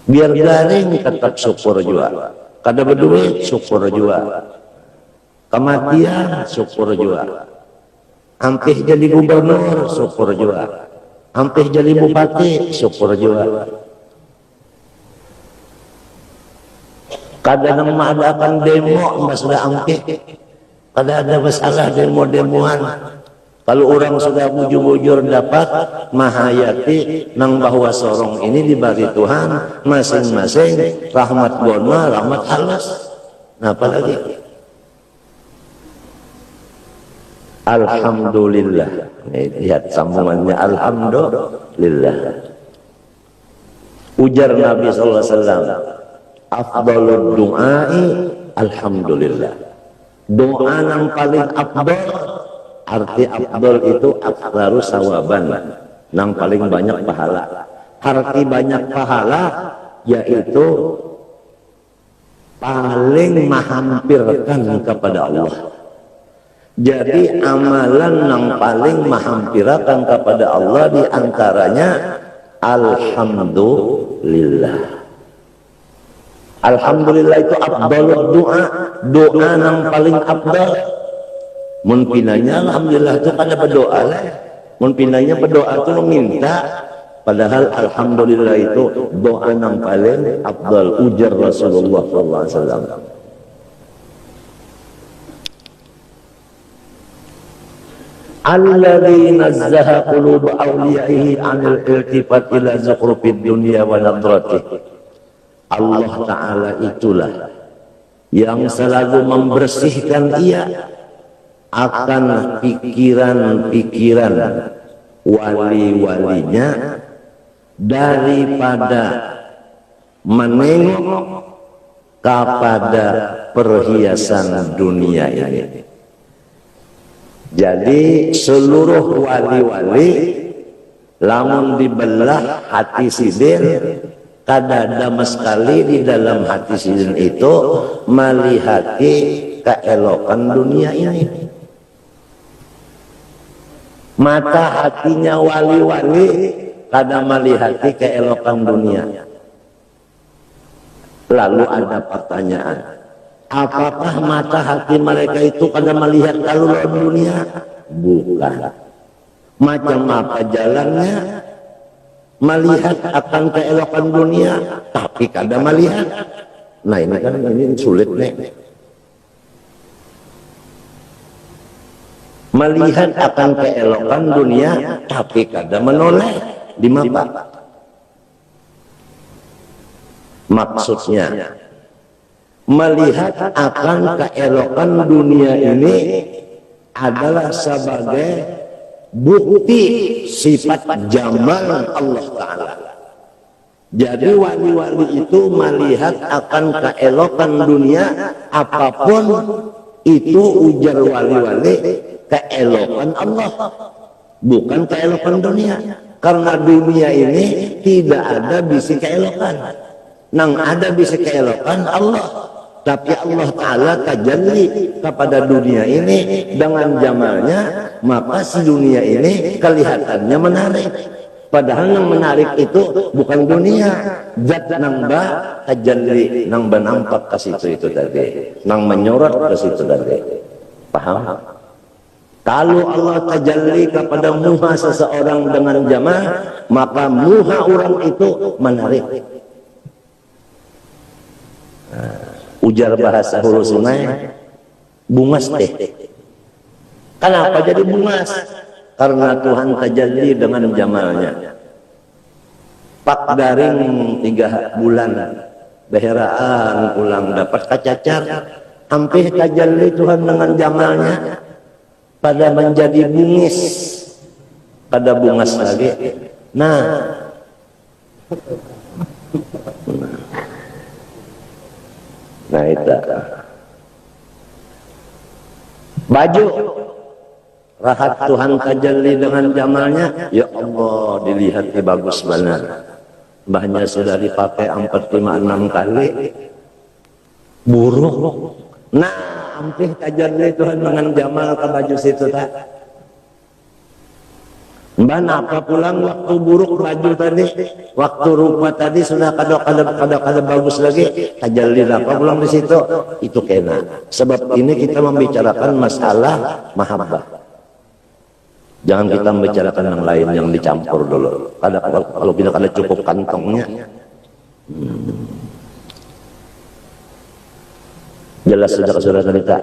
Speaker 1: Biar garing tetap syukur juga. Kada berduit syukur juga. Kematian syukur juga. Hampir jadi gubernur syukur juga. Hampir jadi bupati syukur juga. Kadang mengadakan demo sudah angkih, kada ada masalah demo-demoan. Kalau orang sudah bujur-bujur dapat mahayati nang bahwa sorong ini dibagi Tuhan masing-masing rahmat gona, rahmat halus. Nah, apalagi alhamdulillah. Lihat sambungannya, alhamdulillah. Ujar Nabi sallallahu alaihi wasallam, afdalud du'ai alhamdulillah. Doa yang paling afdal, arti afdal itu aktsaru sawaban, yang paling banyak pahala. Arti banyak pahala yaitu paling menghampirkan kepada Allah. Jadi amalan yang paling menghampirkan kepada Allah diantaranya alhamdulillah. Alhamdulillah itu afdalud doa, doa yang paling afdal. Mun pinanya alhamdulillah itu kada berdoa lah. Mun pinanya berdoa itu meminta, padahal alhamdulillah itu doa yang paling afdal, ujar Rasulullah sallallahu alaihi wasallam. Alladzi nazzaha qulub awliyaihi 'anil iltifat ila zukhrufid dunya wa nadratihi. Allah Ta'ala itulah yang selalu membersihkan ia akan pikiran-pikiran wali-walinya daripada menengok kepada perhiasan dunia ini. Jadi seluruh wali-wali lamun dibelah hati sidin, kada ada sekali di dalam hati sidin itu melihati keelokan dunia ini. Mata hatinya wali-wali kada melihati keelokan dunia. Lalu ada pertanyaan, apakah mata hati mereka itu kada melihat keelokan dunia? Bukan. Macam apa jalannya? Melihat akan keelokan dunia, tapi kada melihat. Nah, ini kan ini sulit nih. Melihat akan keelokan dunia, tapi kada menoleh di mata. Maksudnya, melihat akan keelokan dunia ini adalah sebagai bukti sifat jamal Allah Ta'ala. Jadi wali-wali itu melihat akan keelokan dunia, apapun itu ujar wali-wali keelokan Allah, bukan keelokan dunia. Karena dunia ini tidak ada bisi keelokan. Nang ada bisi keelokan Allah. Tapi Allah Ta'ala tajalli kepada dunia ini dengan jamalnya, maka si dunia ini kelihatannya menarik. Padahal yang menarik itu bukan dunia, zat nang ba tajalli, nang ba nampak ke situ itu tadi, nang menyorot ke situ tadi. Paham? Kalau Allah tajalli kepada muha seseorang dengan jamal, maka muha orang itu menarik. Ujar bahasa Hulu Sungai, bungas teh. Kenapa jadi bungas? Karena Tuhan tajalli dengan jamalnya. Pak daring 3 bulan beheraan ulang dapat kacacar, hampir tajalli Tuhan dengan jamalnya pada menjadi bungis, pada bungas lagi. Nah itu baju rahat Tuhan tajalli dengan jamalnya, ya Allah dilihat bagus benar. Mbahnya sudah dipakai 4, 5, 6 kali, buruk. Nah, hampir tajalli Tuhan dengan jamal ke baju situ tak. Mbah napa pulang waktu buruk baju tadi, waktu rupa tadi sudah kada bagus lagi, tajalli napa pulang di situ, itu kena. Sebab ini kita membicarakan masalah mahabbah. Jangan kita membicarakan yang lain yang dicampur dulu. Kalau kita kada cukup kantongnya, jelas sudah cerita.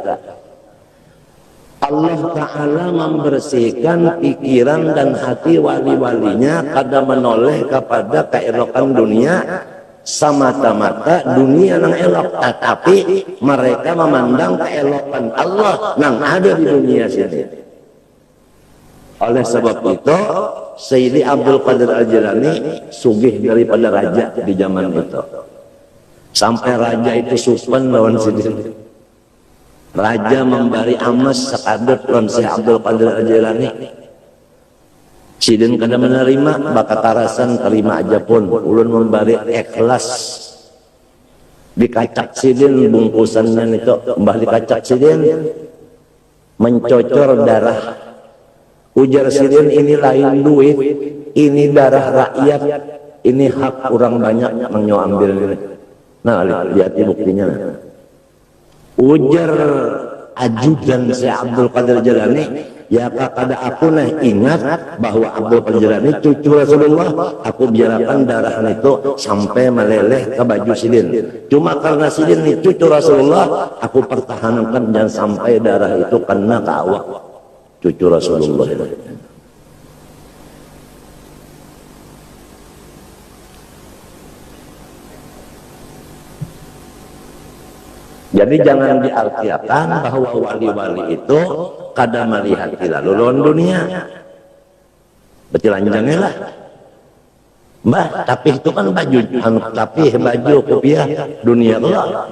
Speaker 1: Allah Ta'ala membersihkan pikiran dan hati wali-walinya kada menoleh kepada keelokan dunia, semata-mata dunia yang elok, tetapi mereka memandang keelokan Allah yang ada di dunia sini. Oleh sebab itu Sayyidi Abdul Qadir Al-Jilani sugih daripada raja di zaman itu. Sampai raja itu supan lawan sidin. Raja memberi amas sekadut lawan Syekh Abdul Qadir Al-Jilani. Sidin kada menerima, baka tarasan terima aja pun. Ulun memberi ikhlas. Dikacak sidin bungkusannya itu, mbah dikacak sidin mencocor darah. Ujar sidin, ini lain duit, ini darah rakyat, ini hak orang banyak yang ambil ini. Nah, lihat buktinya. Ujar ajudan Syekh Abdul Qadir Jilani, ya kada aku ingat bahwa Abdul Qadir Jilani cucu Rasulullah, aku biarkan darah itu sampai meleleh ke baju sidin. Cuma karena sidin ini cucu Rasulullah, aku pertahankan jangan sampai darah itu kena ke awak cucu Rasulullah. Jadi jangan diartikan bahwa wali-wali itu kada melihat hilalul dunia. Betilanjangnya lah. Mbah, tapi itu kan baju, tapi baju kopiah dunia Allah.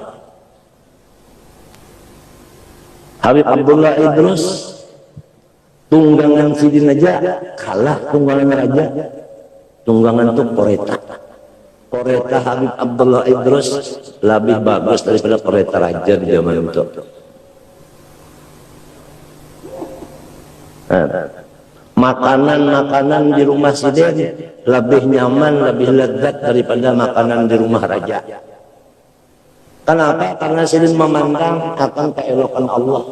Speaker 1: Habib Abdullah Idrus tunggangan sidin aja kalah tunggangan raja. Tunggangan itu koreta. Koreta Habib Abdullah Idrus lebih bagus daripada koreta raja di zaman itu. Makanan-makanan di rumah sidin lebih nyaman, lebih lezat daripada makanan di rumah raja. Kenapa? Karena sidin memandang akan keelokan Allah,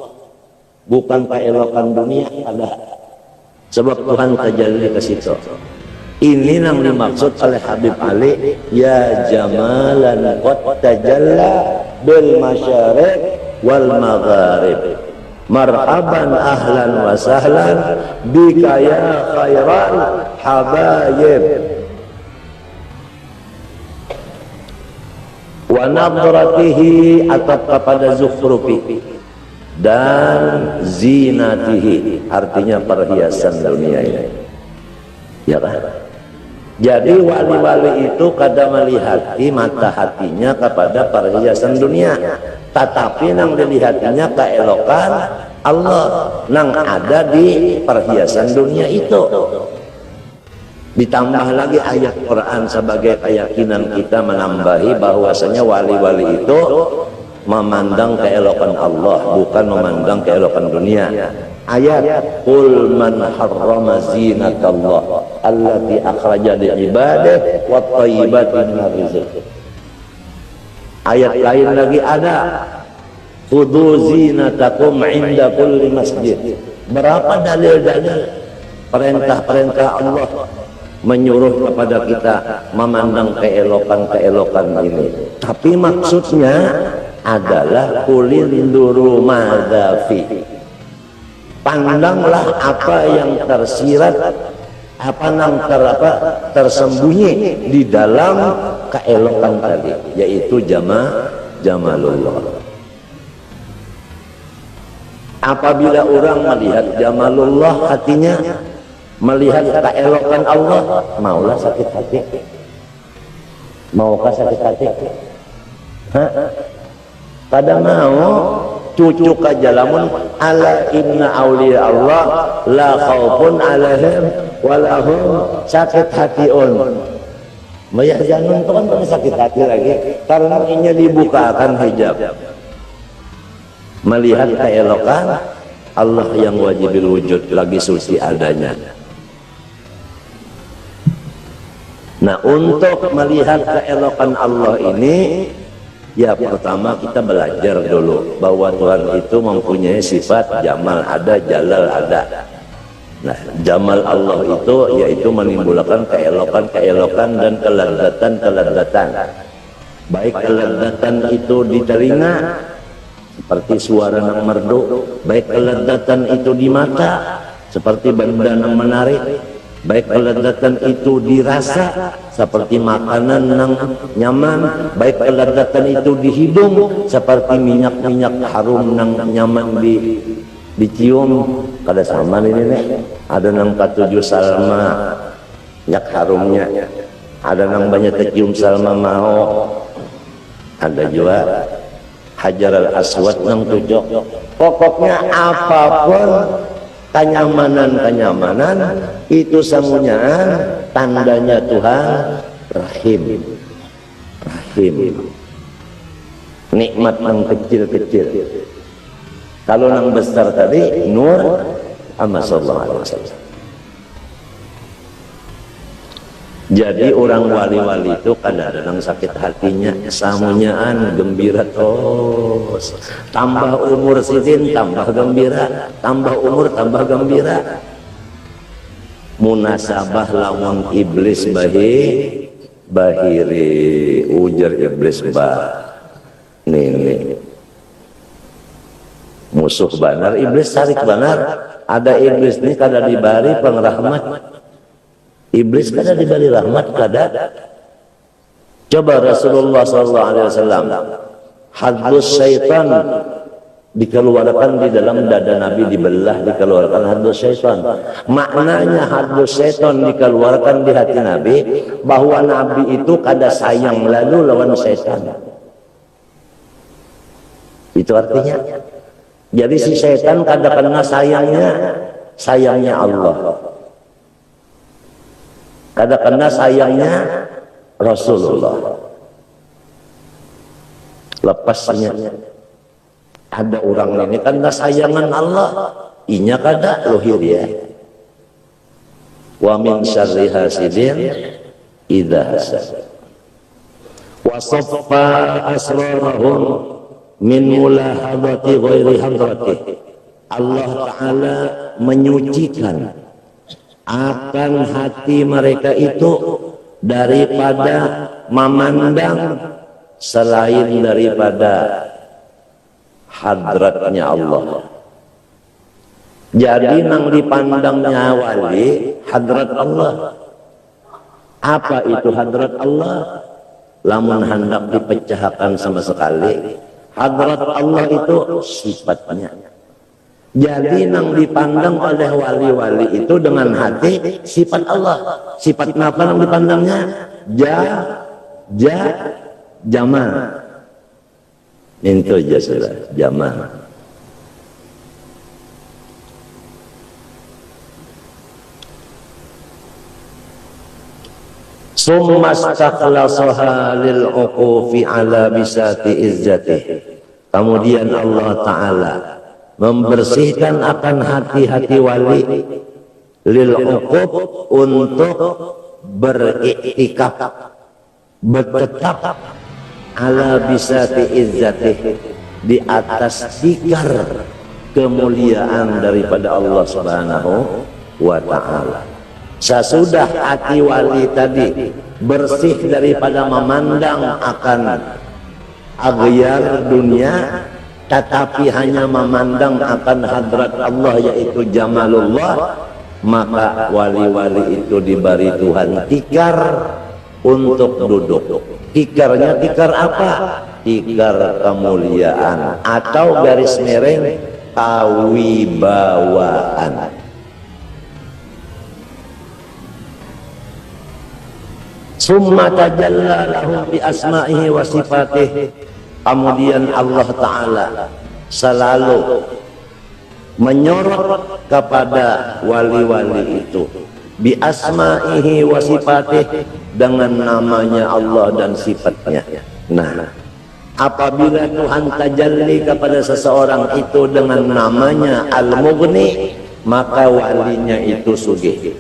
Speaker 1: bukan keelokan dunia. Ada sebab Tuhan tajalli ke situ. Ini yang dimaksud oleh Habib Ali, ya jamalan qad tajalla bil masyariq wal magharib. Marhaban ahlan wa sahlan bika ya khairan habaib. Wa nadratihi atap kepada zukhrufi. dan zinatihi, artinya perhiasan dunia ini. Ya kan? Jadi wali-wali itu kada melihati mata hatinya kepada perhiasan dunia, tetapi nang dilihatinya keelokan Allah nang ada di perhiasan dunia itu. Ditambah lagi ayat Quran sebagai keyakinan kita menambahi bahwasanya wali-wali itu memandang keelokan Allah, bukan memandang keelokan dunia. Ayat qul man harrama zinatallah allati akhraja li ibadihi wat thayyibati minar rizq. Ayat lain lagi ada khudhu zinatakum inda kulli masjid. Berapa dalil-dalil perintah-perintah Allah menyuruh kepada kita memandang keelokan-keelokan ini. Tapi maksudnya adalah kulinduru madzafi. Pandanglah apa yang tersirat, apa yang tersembunyi di dalam keelokan tadi, yaitu jamalullah. Apabila orang melihat jamalullah, hatinya melihat keelokan Allah, maulah sakit hati. Maukah sakit hati? Hah? Pada mau cucu kajalamun ala inna awliya Allah la khaufun alaihim walahum sakit hatiun. Mayah janun itu kan sakit hati lagi karena ini dibukakan hijab. Melihat keelokan Allah yang wajibil wujud lagi suci adanya. Nah, untuk melihat keelokan Allah ini, ya pertama kita belajar dulu bahwa Tuhan itu mempunyai sifat jamal ada, jalal ada. Nah, jamal Allah itu yaitu menimbulkan keelokan-keelokan dan kelezatan-kelezatan. Baik kelezatan itu di telinga seperti suara yang merdu, baik kelezatan itu di mata seperti benda yang menarik, baik kelezatan itu dirasa seperti makanan yang nyaman, baik kelezatan itu di hidung seperti minyak-minyak harum yang nyaman dicium. Kada sama ini nih, ada nang katujuh salma minyak harumnya, ada nang banyak kecium salma mau, ada juga hajar al aswad nang tujuh. Pokoknya apapun kenyamanan itu semuanya tandanya Tuhan rahim. Nikmat yang kecil-kecil. Kalau yang besar tadi nur amma sallallahu alaihi wasallam. Jadi orang wali-wali itu kadang-kadang sakit hatinya, samunyaan gembira terus. Tambah umur sidin tambah gembira, tambah umur tambah gembira. Munasabah lawan iblis bahiri ujar iblis nih musuh banar, iblis sarik banar. Ada iblis nih kada dibari pengrahmat. Iblis kada diberi rahmat kada. Coba Rasulullah SAW hadus syaitan dikeluarkan di dalam dada Nabi, dibelah dikeluarkan hadus syaitan. Maknanya hadus syaitan dikeluarkan di hati Nabi bahwa Nabi itu kada sayang lalu lawan syaitan. Itu artinya. Jadi si syaitan kada kena sayangnya Allah. Kada kena sayangnya Rasulullah. Lepasnya ada orang ini kena sayangan Allah, inya kada lohir ya. Wa min syarri hasidin idza hasad. Wa saffa asrarahum min mulahadati ghairi hadrati. Allah Ta'ala menyucikan akan hati mereka itu daripada memandang selain daripada hadratnya Allah. Jadi nang dipandangnya wali hadrat Allah. Apa itu hadrat Allah? Lamun hendak dipecahkan sama sekali, Hadrat Allah itu sifatnya. Jadi yang dipandang oleh wali-wali itu dengan hati sifat Allah. Sifat apa yang dipandangnya? Jamal. Itu aja sudah, jamal. Summa istakhlasaha lil uqufi ala bisati izzatih. Kemudian Allah Ta'ala membersihkan akan hati-hati wali lil uquf untuk beriktikaf, bertetap ala bisati izzatih, di atas tikar kemuliaan daripada Allah Subhanahu wa Ta'ala. Sesudah hati wali tadi bersih daripada memandang akan aghyar dunia, tetapi hanya memandang akan hadrat Allah yaitu jamalullah, maka wali-wali itu diberi Tuhan tikar untuk duduk. Tikarnya tikar apa? Tikar kemuliaan atau garis miring kawibawaan. Summa tajalla lahum bi asma'ihi wa sifatih. Kemudian Allah Ta'ala selalu menyorot kepada wali-wali itu bi asma'ihi wa sifatih, dengan namanya Allah dan sifatnya. Nah, apabila Tuhan tajalli kepada seseorang itu dengan namanya Al-Mughni, maka walinya itu sugih.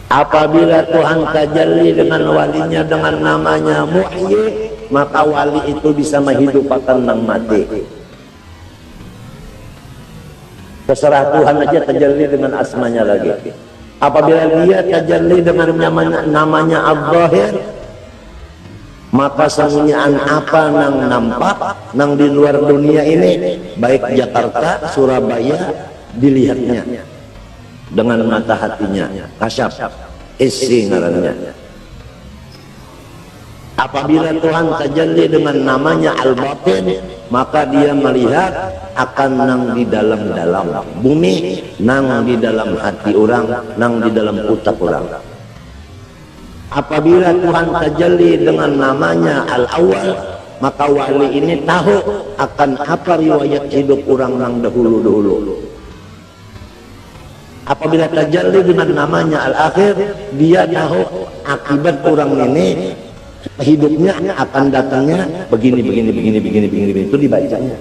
Speaker 1: Apabila Tuhan tajalli dengan walinya dengan namanya Muhyi, maka wali itu bisa menghidupkan yang mati. Terserah Tuhan aja tajalli dengan asmanya lagi. Apabila dia tajalli dengan namanya Al-Zahir, maka sembunyian apa nang nampak nang di luar dunia ini, baik Jakarta, Surabaya, dilihatnya dengan mata hatinya, kasyaf, isi ngarannya. Apabila Tuhan tajalli dengan namanya Al-Batin, maka dia melihat akan nang di dalam bumi, nang di dalam hati orang, nang di dalam utak orang. Apabila Tuhan tajalli dengan namanya Al-Awwal, maka wali ini tahu akan apa riwayat hidup orang nang dahulu-dahulu. Apabila tajalli dengan namanya Al-Akhir, dia tahu akibat orang ini hidupnya akan datangnya begini, itu dibacanya.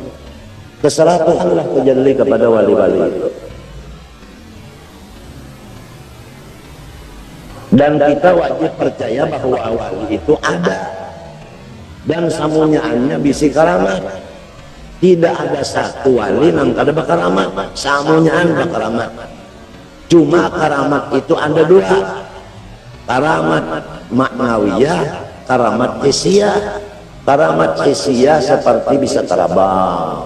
Speaker 1: Terserah Tuhan lah tajalli kepada wali-wali itu. Dan kita wajib percaya bahwa wali itu ada, dan samunyaannya bisi karamat. Tidak ada satu wali nang kada bakaramat, samunyaan bakaramat. Cuma karamat itu ada dua, karamat maknawiyah, karamat hissiyah. Karamat hissiyah seperti bisa terbang,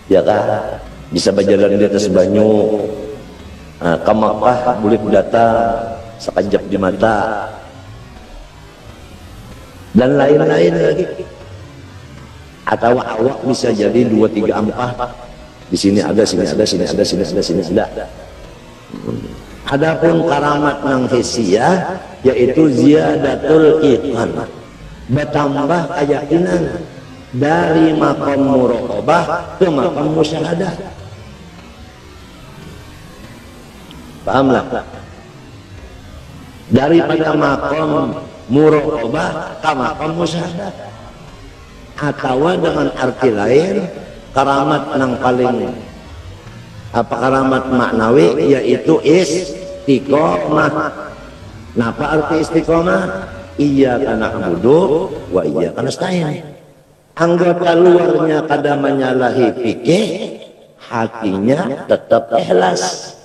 Speaker 1: ya kan, bisa berjalan di atas banyu, ke Makkah boleh datang sekejap di mata, dan lain-lain lagi. Atau awak bisa jadi 2, 3, 4, di sini ada, sini ada, sini ada, sini ada, sini ada. Adapun karamat nang hissiyah yaitu ziyadatul iqan, bertambah keyakinan dari maqam muraqabah ke maqam musyahadah. Pahamlah? Daripada maqam muraqabah ke maqam musyahadah. Atau dengan arti lain, karamat nang paling karamat maknawi yaitu istiqomah. Napa arti istiqomah? Iyyaka na'budu wa iyyaka nasta'in. Anggota luarnya kada menyalahi fikih, hatinya tetap ikhlas.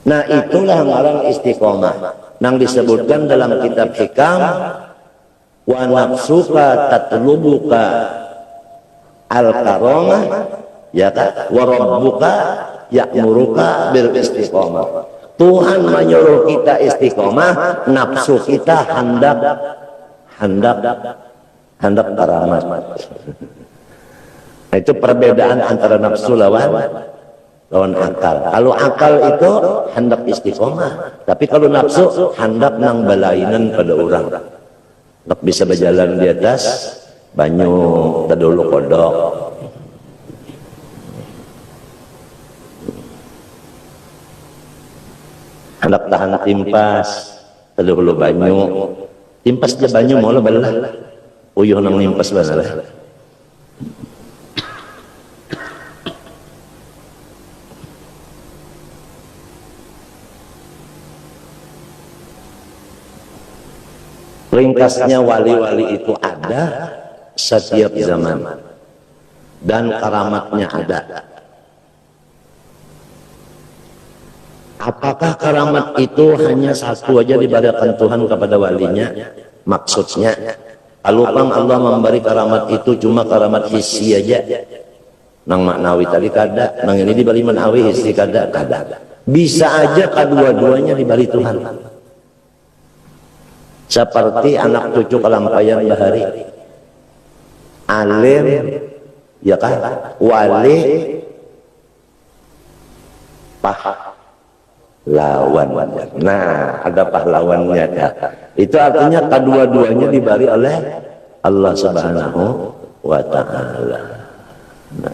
Speaker 1: Nah, itulah ngaran istiqomah nang disebutkan dalam kitab Hikam, wa nafsuka tatlubuka al-karamah, ya kan, wa rabbuka ya'muruka bil istiqomah. Tuhan menyuruh kita istiqomah, nafsu kita hendak hendak karamat. Nah, itu perbedaan antara nafsu lawan akal. Kalau akal itu hendak istiqomah, tapi kalau nafsu hendak nang balainan pada orang. Hendak bisa berjalan di atas banyu tadulu kodok. Hendak tahan timpas tadulu banyu. Timpas dia banyu mau belah. Uyuh nang nimpas belah. Ringkasnya wali-wali itu ada setiap zaman dan karamatnya ada. Apakah karamat itu hanya satu aja diberikan Tuhan kepada walinya? Maksudnya, kalau Allah memberi karamat itu cuma karamat hissi aja. Nang maknawi tadi kada, nang ini diberi maknawi hissi kada. Bisa aja kedua-duanya diberi Tuhan. Seperti anak cucu kelampayan bahari, alim, ya kan, wali, pahlawan. Nah, ada pahlawannya. Itu artinya kedua-duanya diberi oleh Allah Subhanahu wa Ta'ala. Nah,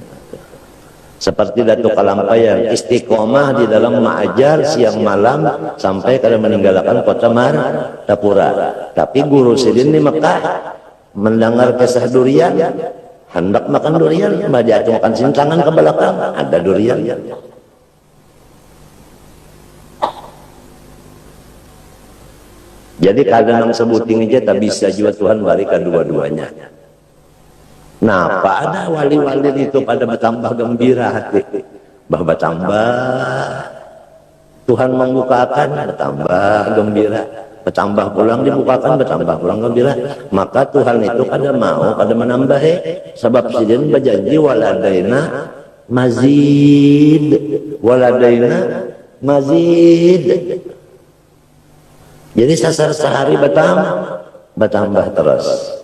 Speaker 1: seperti Datuk Kalampayan, istiqomah di dalam mengajar siang malam sampai kada meninggalkan kota Martapura. Tapi guru Sidin di Mekah mendengar kisah durian, hendak makan durian, dia acungkan sintangan ke belakang, ada durian. Jadi kadang sebuting aja tak bisa juga Tuhan beri kedua-duanya. Nah, pada wali-wali itu pada bertambah gembira hati, bertambah Tuhan membukakan, bertambah gembira, bertambah pulang dibukakan, bertambah pulang gembira. Maka Tuhan itu pada mau, pada menambah, sebab Sidin berjanji waladaina mazid. Jadi sasar sehari bertambah terus.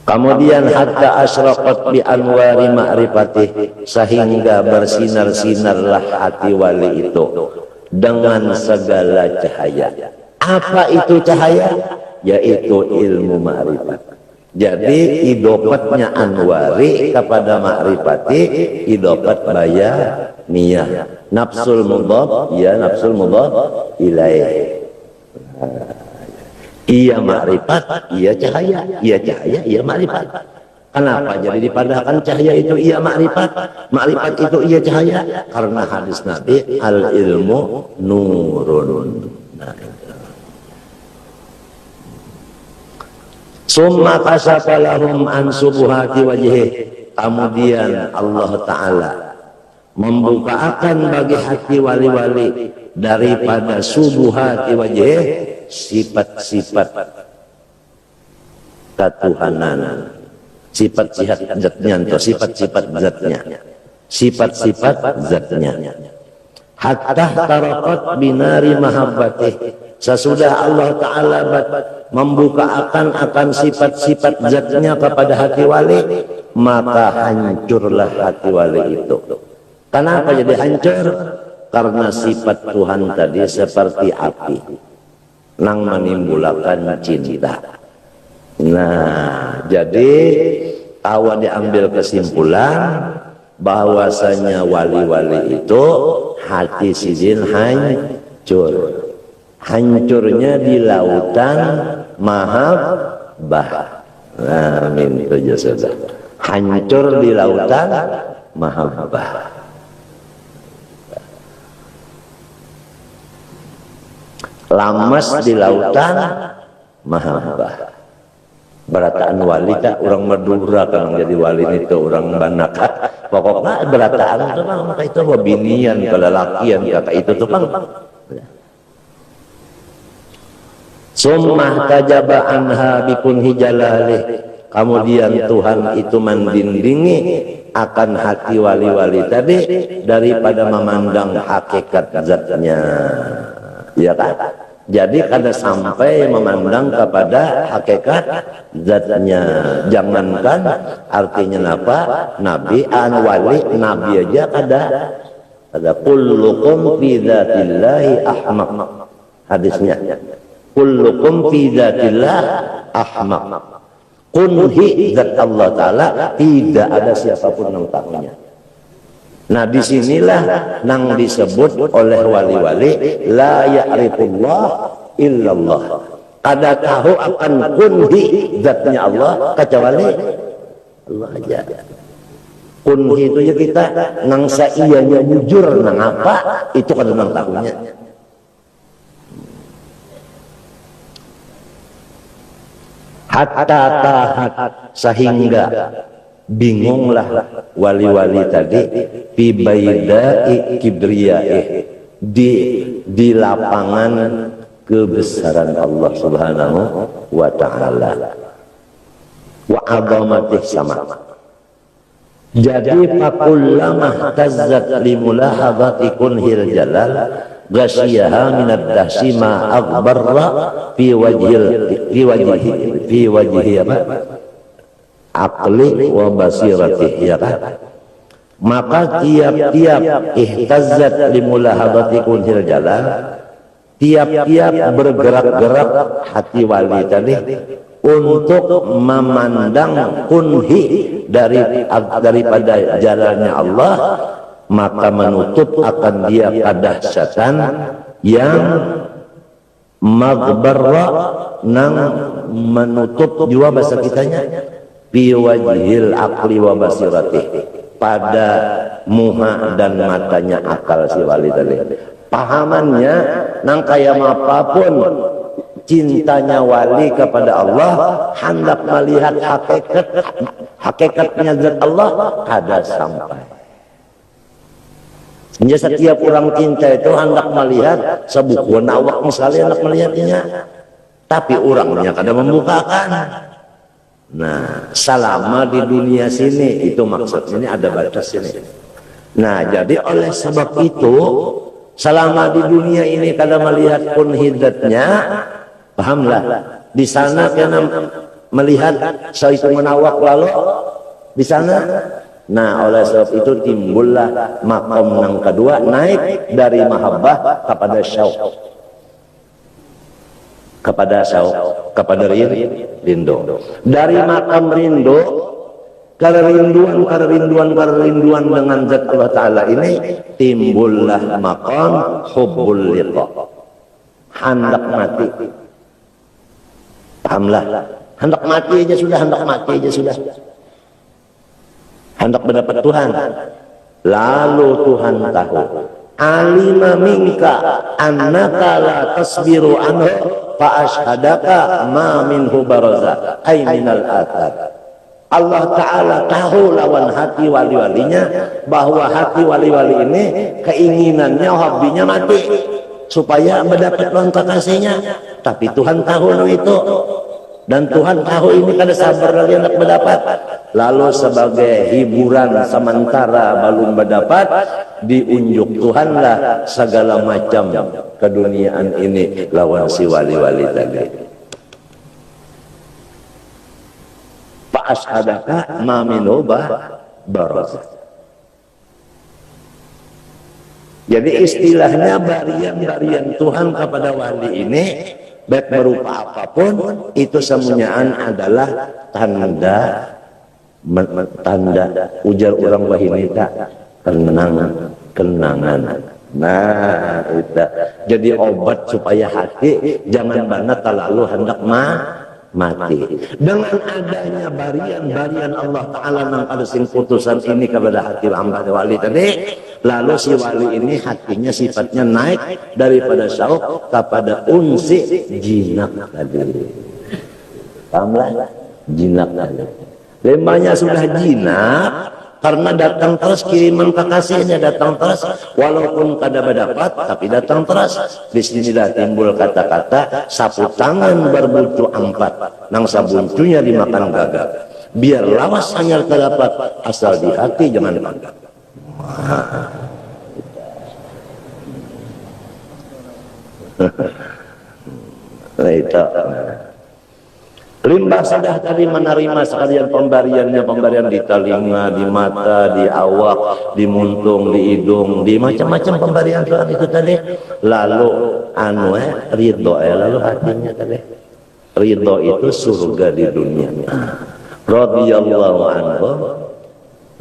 Speaker 1: Kemudian hatta asyraqat bi anwari ma'rifatih, sehingga bersinar-sinarlah hati wali itu dengan segala cahaya. Apa itu cahaya? Yaitu ilmu ma'rifat. Jadi idopatnya anwari kepada ma'rifati, idopat bayaniyah. Nafsul mudhaf, ya nafsul mudhaf ilaih. Iya ma'rifat, iya cahaya, iya ma'rifat. Kenapa jadi dipadahkan cahaya itu iya ma'rifat, ma'rifat itu iya cahaya? Karena hadis Nabi, al ilmu nurun. Summa kasafa lahum an subuhati wajhih. Kemudian Allah Ta'ala membukakan bagi hati wali-wali daripada subuhati wajhih, sifat-sifat ketuhanan, sifat-sifat zatnya, hatta tarakat binari mahabbatih, sesudah Allah Ta'ala membuka akan sifat-sifat zatnya kepada hati wali, maka hancurlah hati wali itu. Kenapa jadi hancur? Karena sifat Tuhan tadi seperti api nang menimbulkan cinta. Nah, jadi awal diambil kesimpulan bahwasanya wali-wali itu hati Sidin hancur. Hancurnya di lautan mahabbah. Amin. Hancur di lautan mahabbah. Lamas di lautan mahabbah. Berataan wali tak orang Madura kan jadi wali itu orang Banak. Pokoknya berataan itu bang, maka itu wabinian kelelakian kata itu tuh bang. Summah tajaba anha bikun hijalalih. Kemudian Tuhan itu mendindingi akan hati wali-wali tadi daripada memandang hakikat zatnya. Ya kan? Jadi kada sampai memandang kepada hakikat zatnya. Jangankan artinya apa? Nabi wali nabi aja kada. Ada kullukum fi dzatillahi ahmaq. Hadisnya. Kullukum fi dzatillah ahmaq. Kunhi zat Allah Ta'ala tidak ada siapapun yang tahunya. Nah disinilah nang disebut oleh wali-wali la ya'rifullah illallah. Kada tahu akan kunhi zatnya Allah kecuali Allah aja. Kunhi itu ya kita nang saiyanya jujur nang apa itu kada nang tahunya. Hatta tahat sehingga bingunglah wali-wali tadi fi baidai kibriyai di lapangan kebesaran Allah Subhanahu wa taala wa azamatih sama. Jadi fakullama tazzat limulahadati kunhil jalal ghasyiha minad dahsi ma aghbarra fi wajhi apa aqli wa basiratih, ya kan? Maka tiap-tiap ihtazzat limulahadati kunhil jalal, tiap-tiap bergerak-gerak hati wali tadi untuk memandang kunhi daripada jalannya Allah, maka menutup akan dia kadahsyatan yang maghbarra nang menutup juga bahasa kitanya fi wajhil aqli wa basiratih, pada muha dan matanya akal si wali tadi. Pahamannya nang kayak apapun cintanya wali kepada Allah, hendak melihat hakikatnya zat Allah kada sampai. Jadi setiap orang cinta itu hendak melihat sebuah nawak misalnya hendak melihatnya, tapi orangnya kada membukakan. Nah, selama di dunia sini itu maksudnya ini ada batas ini. Nah, jadi oleh sebab itu selama di dunia ini kada melihat pun hidatnya, pahamlah. Di sana kena melihat saitu menawak lalu di sana. Nah, oleh sebab itu timbullah makom yang kedua, naik dari mahabbah kepada syauq. Kepada rindu. Dari makam rindu, kerinduan dengan zat Allah Ta'ala ini, timbullah makam hubbul liqa. Hendak mati. Pahamlah. Hendak mati aja sudah. Hendak mendapat Tuhan. Lalu Tuhan tahu. Alima minka annaka la tasbiru anhu fa ashhadaka ma minhu baraza ay minal athar. Allah Ta'ala tahu lawan hati wali-walinya, bahwa hati wali-wali ini keinginannya, hobinya mati supaya mendapat lawan kekasihnya. Tapi Tuhan tahu itu, dan Tuhan tahu ini kada sabar lagi hendak mendapat. Lalu sebagai hiburan sementara belum mendapat, diunjuk Tuhanlah segala macam keduniaan ini lawan si wali-wali tadi. Fa ashhadaka ma minhu barazah. Jadi istilahnya barian-barian Tuhan kepada wali ini, baik berupa apapun, itu semuanya adalah tanda ujar orang wahinita kenangan. Nah, itu jadi obat supaya hati jangan banget terlalu hendak mati. Dengan adanya barian Allah Ta'ala nang ada sing putusan ini kepada hati hamba wali tadi, lalu si wali ini hatinya sifatnya naik daripada syauq kepada unsi jinak tadi. Pahamlah? Jinak tadi. Lembahnya sudah jinak karena datang terus kiriman kekasihnya, datang terus walaupun kada berdapat tapi datang terus. Disinilah timbul kata-kata sapu tangan berbuntu empat, nang sabuntunya dimakan gagak. Biar lawas hanya terdapat, asal di hati jangan bangga. Nah itu. Limbah sudah tadi menerima sekalian pemberiannya, pemberian di telinga, di mata, di awak, di muntung, di hidung, di macam-macam pemberian Tuhan itu tadi. Lalu ridho, lalu hatinya tadi. Ridho itu surga di dunia. Radhiyallahu anhu.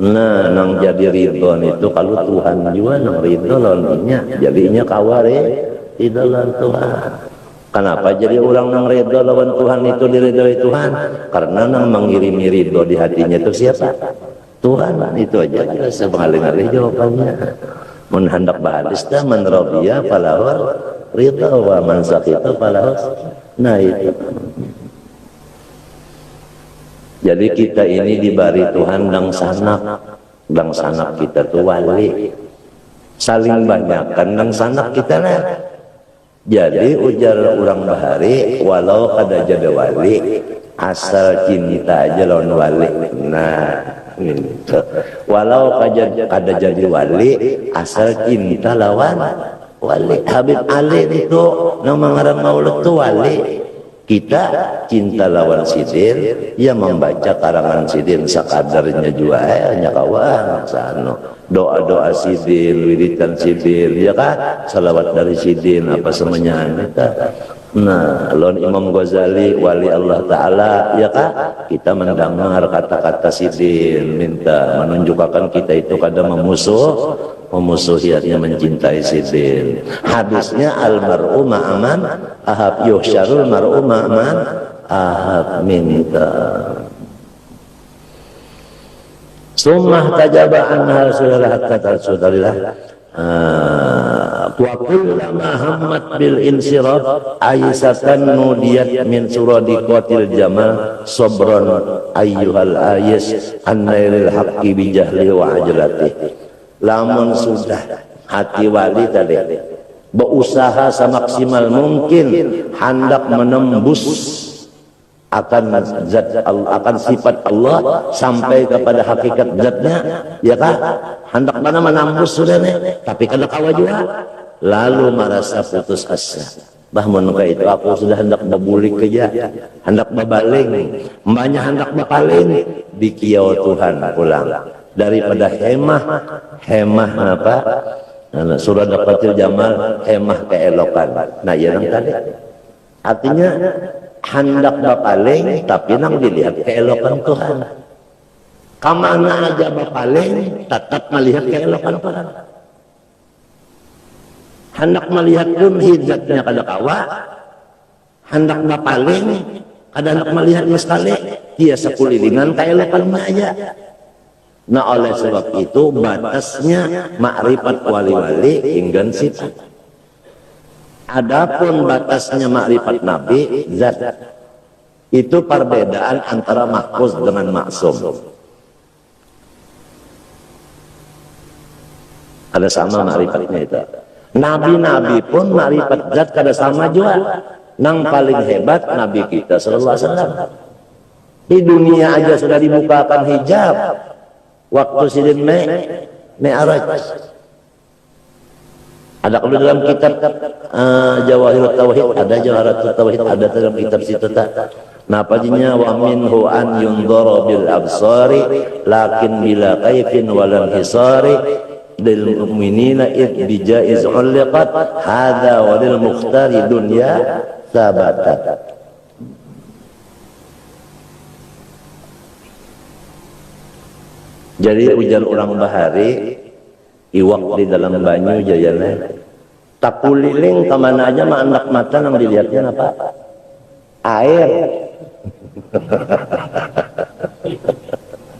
Speaker 1: Nah, nang jadi ridho itu kalau Tuhan juga nang ridho lawannya, jadinya kaware di dalam Tuhan. Kenapa jadi orang nang ridho lawan Tuhan itu diridhoi Tuhan? Karena nang mengirimi ridho di hatinya itu siapa? Tuhan. Itu aja jelas sekali-kali jawabannya. Mun hendak bahadis teh man radiya falahu ridho wa man sakita falahu. Nah itu. Jadi kita ini diberi Tuhan dang sanak kita tuh wali. Saling banyakkan dang sanak kita lah. Jadi ujar orang bahari walau kada jadi wali asal cinta aja lawan wali. Nah gitu. Walau kada jadi wali asal cinta lawan wali. Habib Ali itu nama ngarang maulid itu wali. Kita cinta lawan sidin, ya membaca karangan sidin sakadarnya juga hanya kawan sano. Doa-doa sidin, wiridan sidin, ya kan? Salawat dari sidin apa semuanya kita. Nah, lawan Imam Ghazali wali Allah Ta'ala, ya kan? Kita mendengar kata-kata sidin, minta menunjukkan kita itu kadang memusuhiatnya mencintai sidin. Hadisnya al-mar'u ma'aman ahab yuhsyarul mar'u ma'aman ahab minta. Summah tajaba anha Rasulullah kata Rasulullah wa kullama hammat bil insiraf aisatan nudiyat min suradiqatil jamal sabran ayyuhal ayis an nailil haqqi bi jahli wa ajlati. Lamun sudah hati wali tadi berusaha semaksimal mungkin hendak menembus akan zat akan sifat Allah sampai kepada hakikat zatnya, ya kan? Hendak mana menembus sudah nih, tapi kada kawa juga. Lalu merasa putus asa. Bahmun itu aku sudah hendak berbulik kerja, hendak berbaling, mbaknya hendak berpaling di kiau Tuhan pulang. Daripada hemah apa? Surah Daqatil Jamal, hemah keelokan. Nah, ya nang tadi. Artinya hendak berpaling tapi nang dilihat keelokan Tuhan. Kamana aja berpaling tetap melihat keelokan Tuhan. Hendak melihat pun hijatnya kada kawa. Hendak berpaling kada hendak melihat sekali. Dia sekulilingan keelokan aja. Nah oleh sebab itu batasnya makrifat wali-wali hingga sifat. Adapun batasnya makrifat Nabi zat itu perbedaan antara mahfuz dengan maksum. Ada sama makrifatnya itu. Nabi-nabi pun makrifat zat kada sama juga. Nang paling hebat Nabi kita sallallahu alaihi wasallam. Di dunia aja sudah dibukakan hijab. Waktu sidin Mi'raj. Ada kalau dalam kitab Jawahirut Tauhid, ada Jawahirut Tauhid, ada dalam kitab situ tak. Napa jinya wa minhu an yundhara bil absari lakin bila kaifin walam hisari lil mu'minina id bijaiz uliqat hadza wa lil mukhtari dunya sabatat. Jadi ujar orang bahari iwak di dalam banyu jayana takuliling kemana aja mah anak mata yang dilihatnya apa? Air.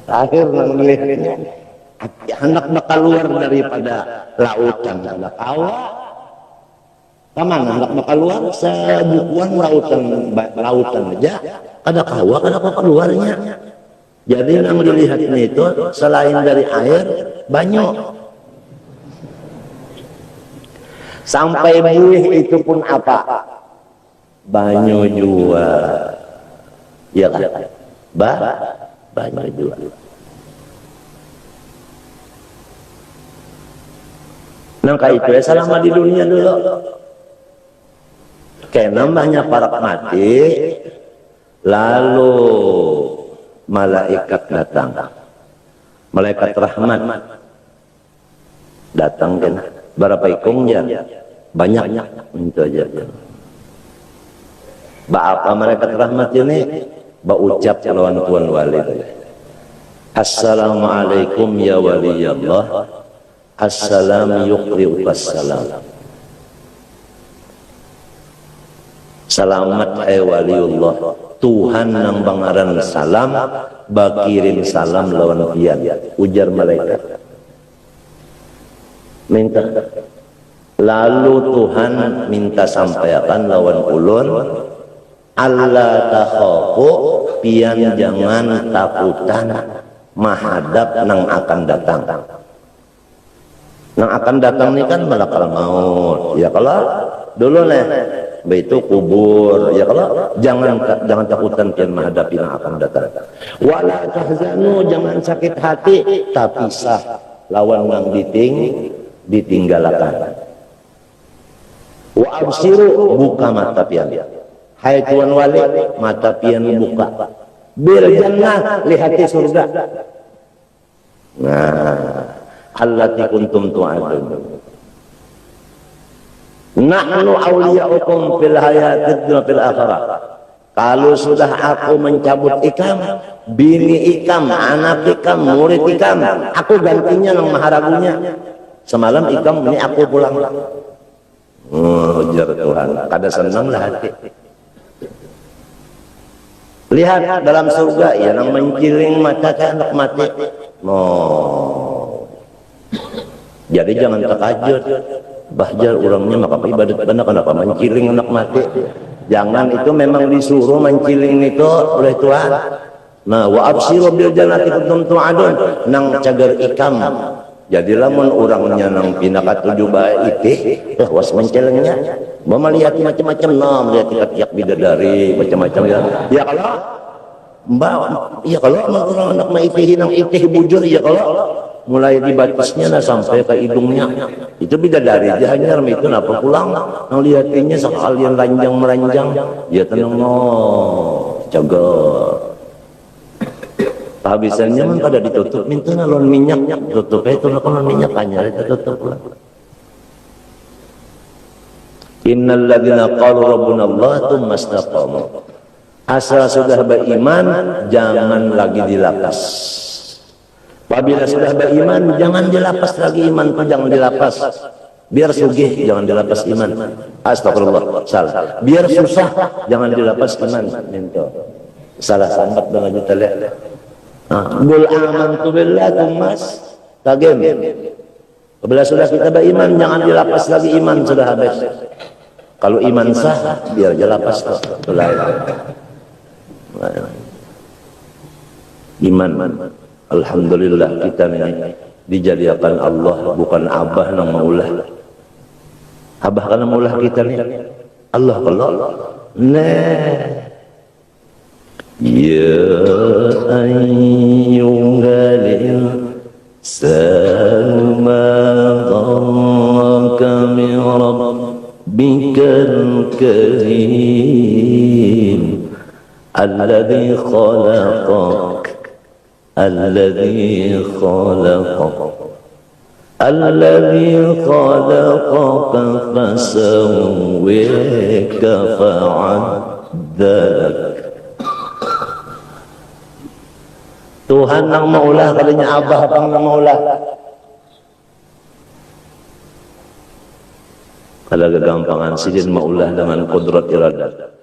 Speaker 1: Air yang dilihatnya hendak bakal keluar daripada lautan ada kawa. Kemana hendak bakal keluar sebukuan lautan aja ada kawa kada keluarnya. Jadi yang dilihatnya itu selain dari air, banyu. Sampai buih itu pun apa? Banyu juga. Ya kan? Banyu juga. Nangka itu ya selama di dunia dulu. Karena banyak para mati, lalu malaikat datang, malaikat rahmat datang kan, berapa ikungnya? Banyak, itu aja. Apa malaikat rahmat ini? Ucap lawan Tuan Wali. Assalamualaikum ya waliyallah. Assalamu yuqri'ukas salam. Selamat waliullah. Tuhan nang bangaran salam, bakirim salam lawan pian. Ujar malaikat. Minta. Lalu Tuhan minta sampaikan lawan ulun, Allah takhafu, pian jangan takutan mahadap nang akan datang. Nang akan datang ini kan malakal maut. Ya kalau dulu nih, itu kubur. Ya kalau jangan takutan pian menghadapi nang akan datang. Wala tahzanu, jangan sakit hati, tapi sah lawan nang ditinggalkan. Wa absiru, buka mata pian. Hai Tuan Wali, mata pian buka. Bil jannah, lihati surga. Nah, allati kuntum tu'adun. Nahnu awliya'ukum fil hayatid dunya fil akhirah. Kalau sudah aku mencabut ikam, bini ikam, anak ikam, murid ikam, aku gantinya nang maharagunya. Semalam ikam ini aku pulang. Ujar Tuhan, kada senanglah hati. Lihat dalam surga, ya nang menciling mata anak mati. Jadi jangan terkajut. Bahjar orangnya maka ibadat benar kenapa menciling anak mati. Jangan, itu memang disuruh menciling itu oleh Tuhan. Nah, wa absiru bil jannati kuntum tu'adun, nang cagar ikam. Jadi lamun orangnya nang pinakat tujuh baik was mencilingnya. Mau melihat macam-macam, melihat tiap bidadari macam-macam ya. Ya kalau mbak, ya kalau orang anak maitih nang itih bujur, ya kalau mulai di batisnya nah sampai ke hidungnya itu bidadari hanya itu napa pulang nang lihatinnya sekalian ranjang meranjang ya tenang jaga habisannya man pada ditutup minta nalon minyak tutup itu nalon minyak hanya ditutup lah. Innal ladzina qalu rabbuna Allah tsumma istaqamu, asal sudah beriman jangan lagi dilapas. Apabila sudah beriman, jangan dilapas lagi iman pun jangan dilapas. Biar sugih, jangan dilapas iman. Astagfirullah, salah. Biar susah, jangan dilapas iman. Minto. Salah sambat dengan juta leh. Qul amantu billah tumas tagem. Apabila sudah kita beriman, jangan dilapas lagi iman sudah habis. Kalau iman sah, biar dilapas iman. Alhamdulillah kita ini dijadikan Allah bukan abah nang maulah. Abah kana maulah kita ni Allah kalau nah ya ayyuhal insanu ma dharraka bi rabbikal karim alladhi khalaqak الذي خلقك فسويك فعدلك. Tuhan nang maulah kalinya abah pang nang maulah. Kalau kegampangan sidin maulah dengan kudrat iradat.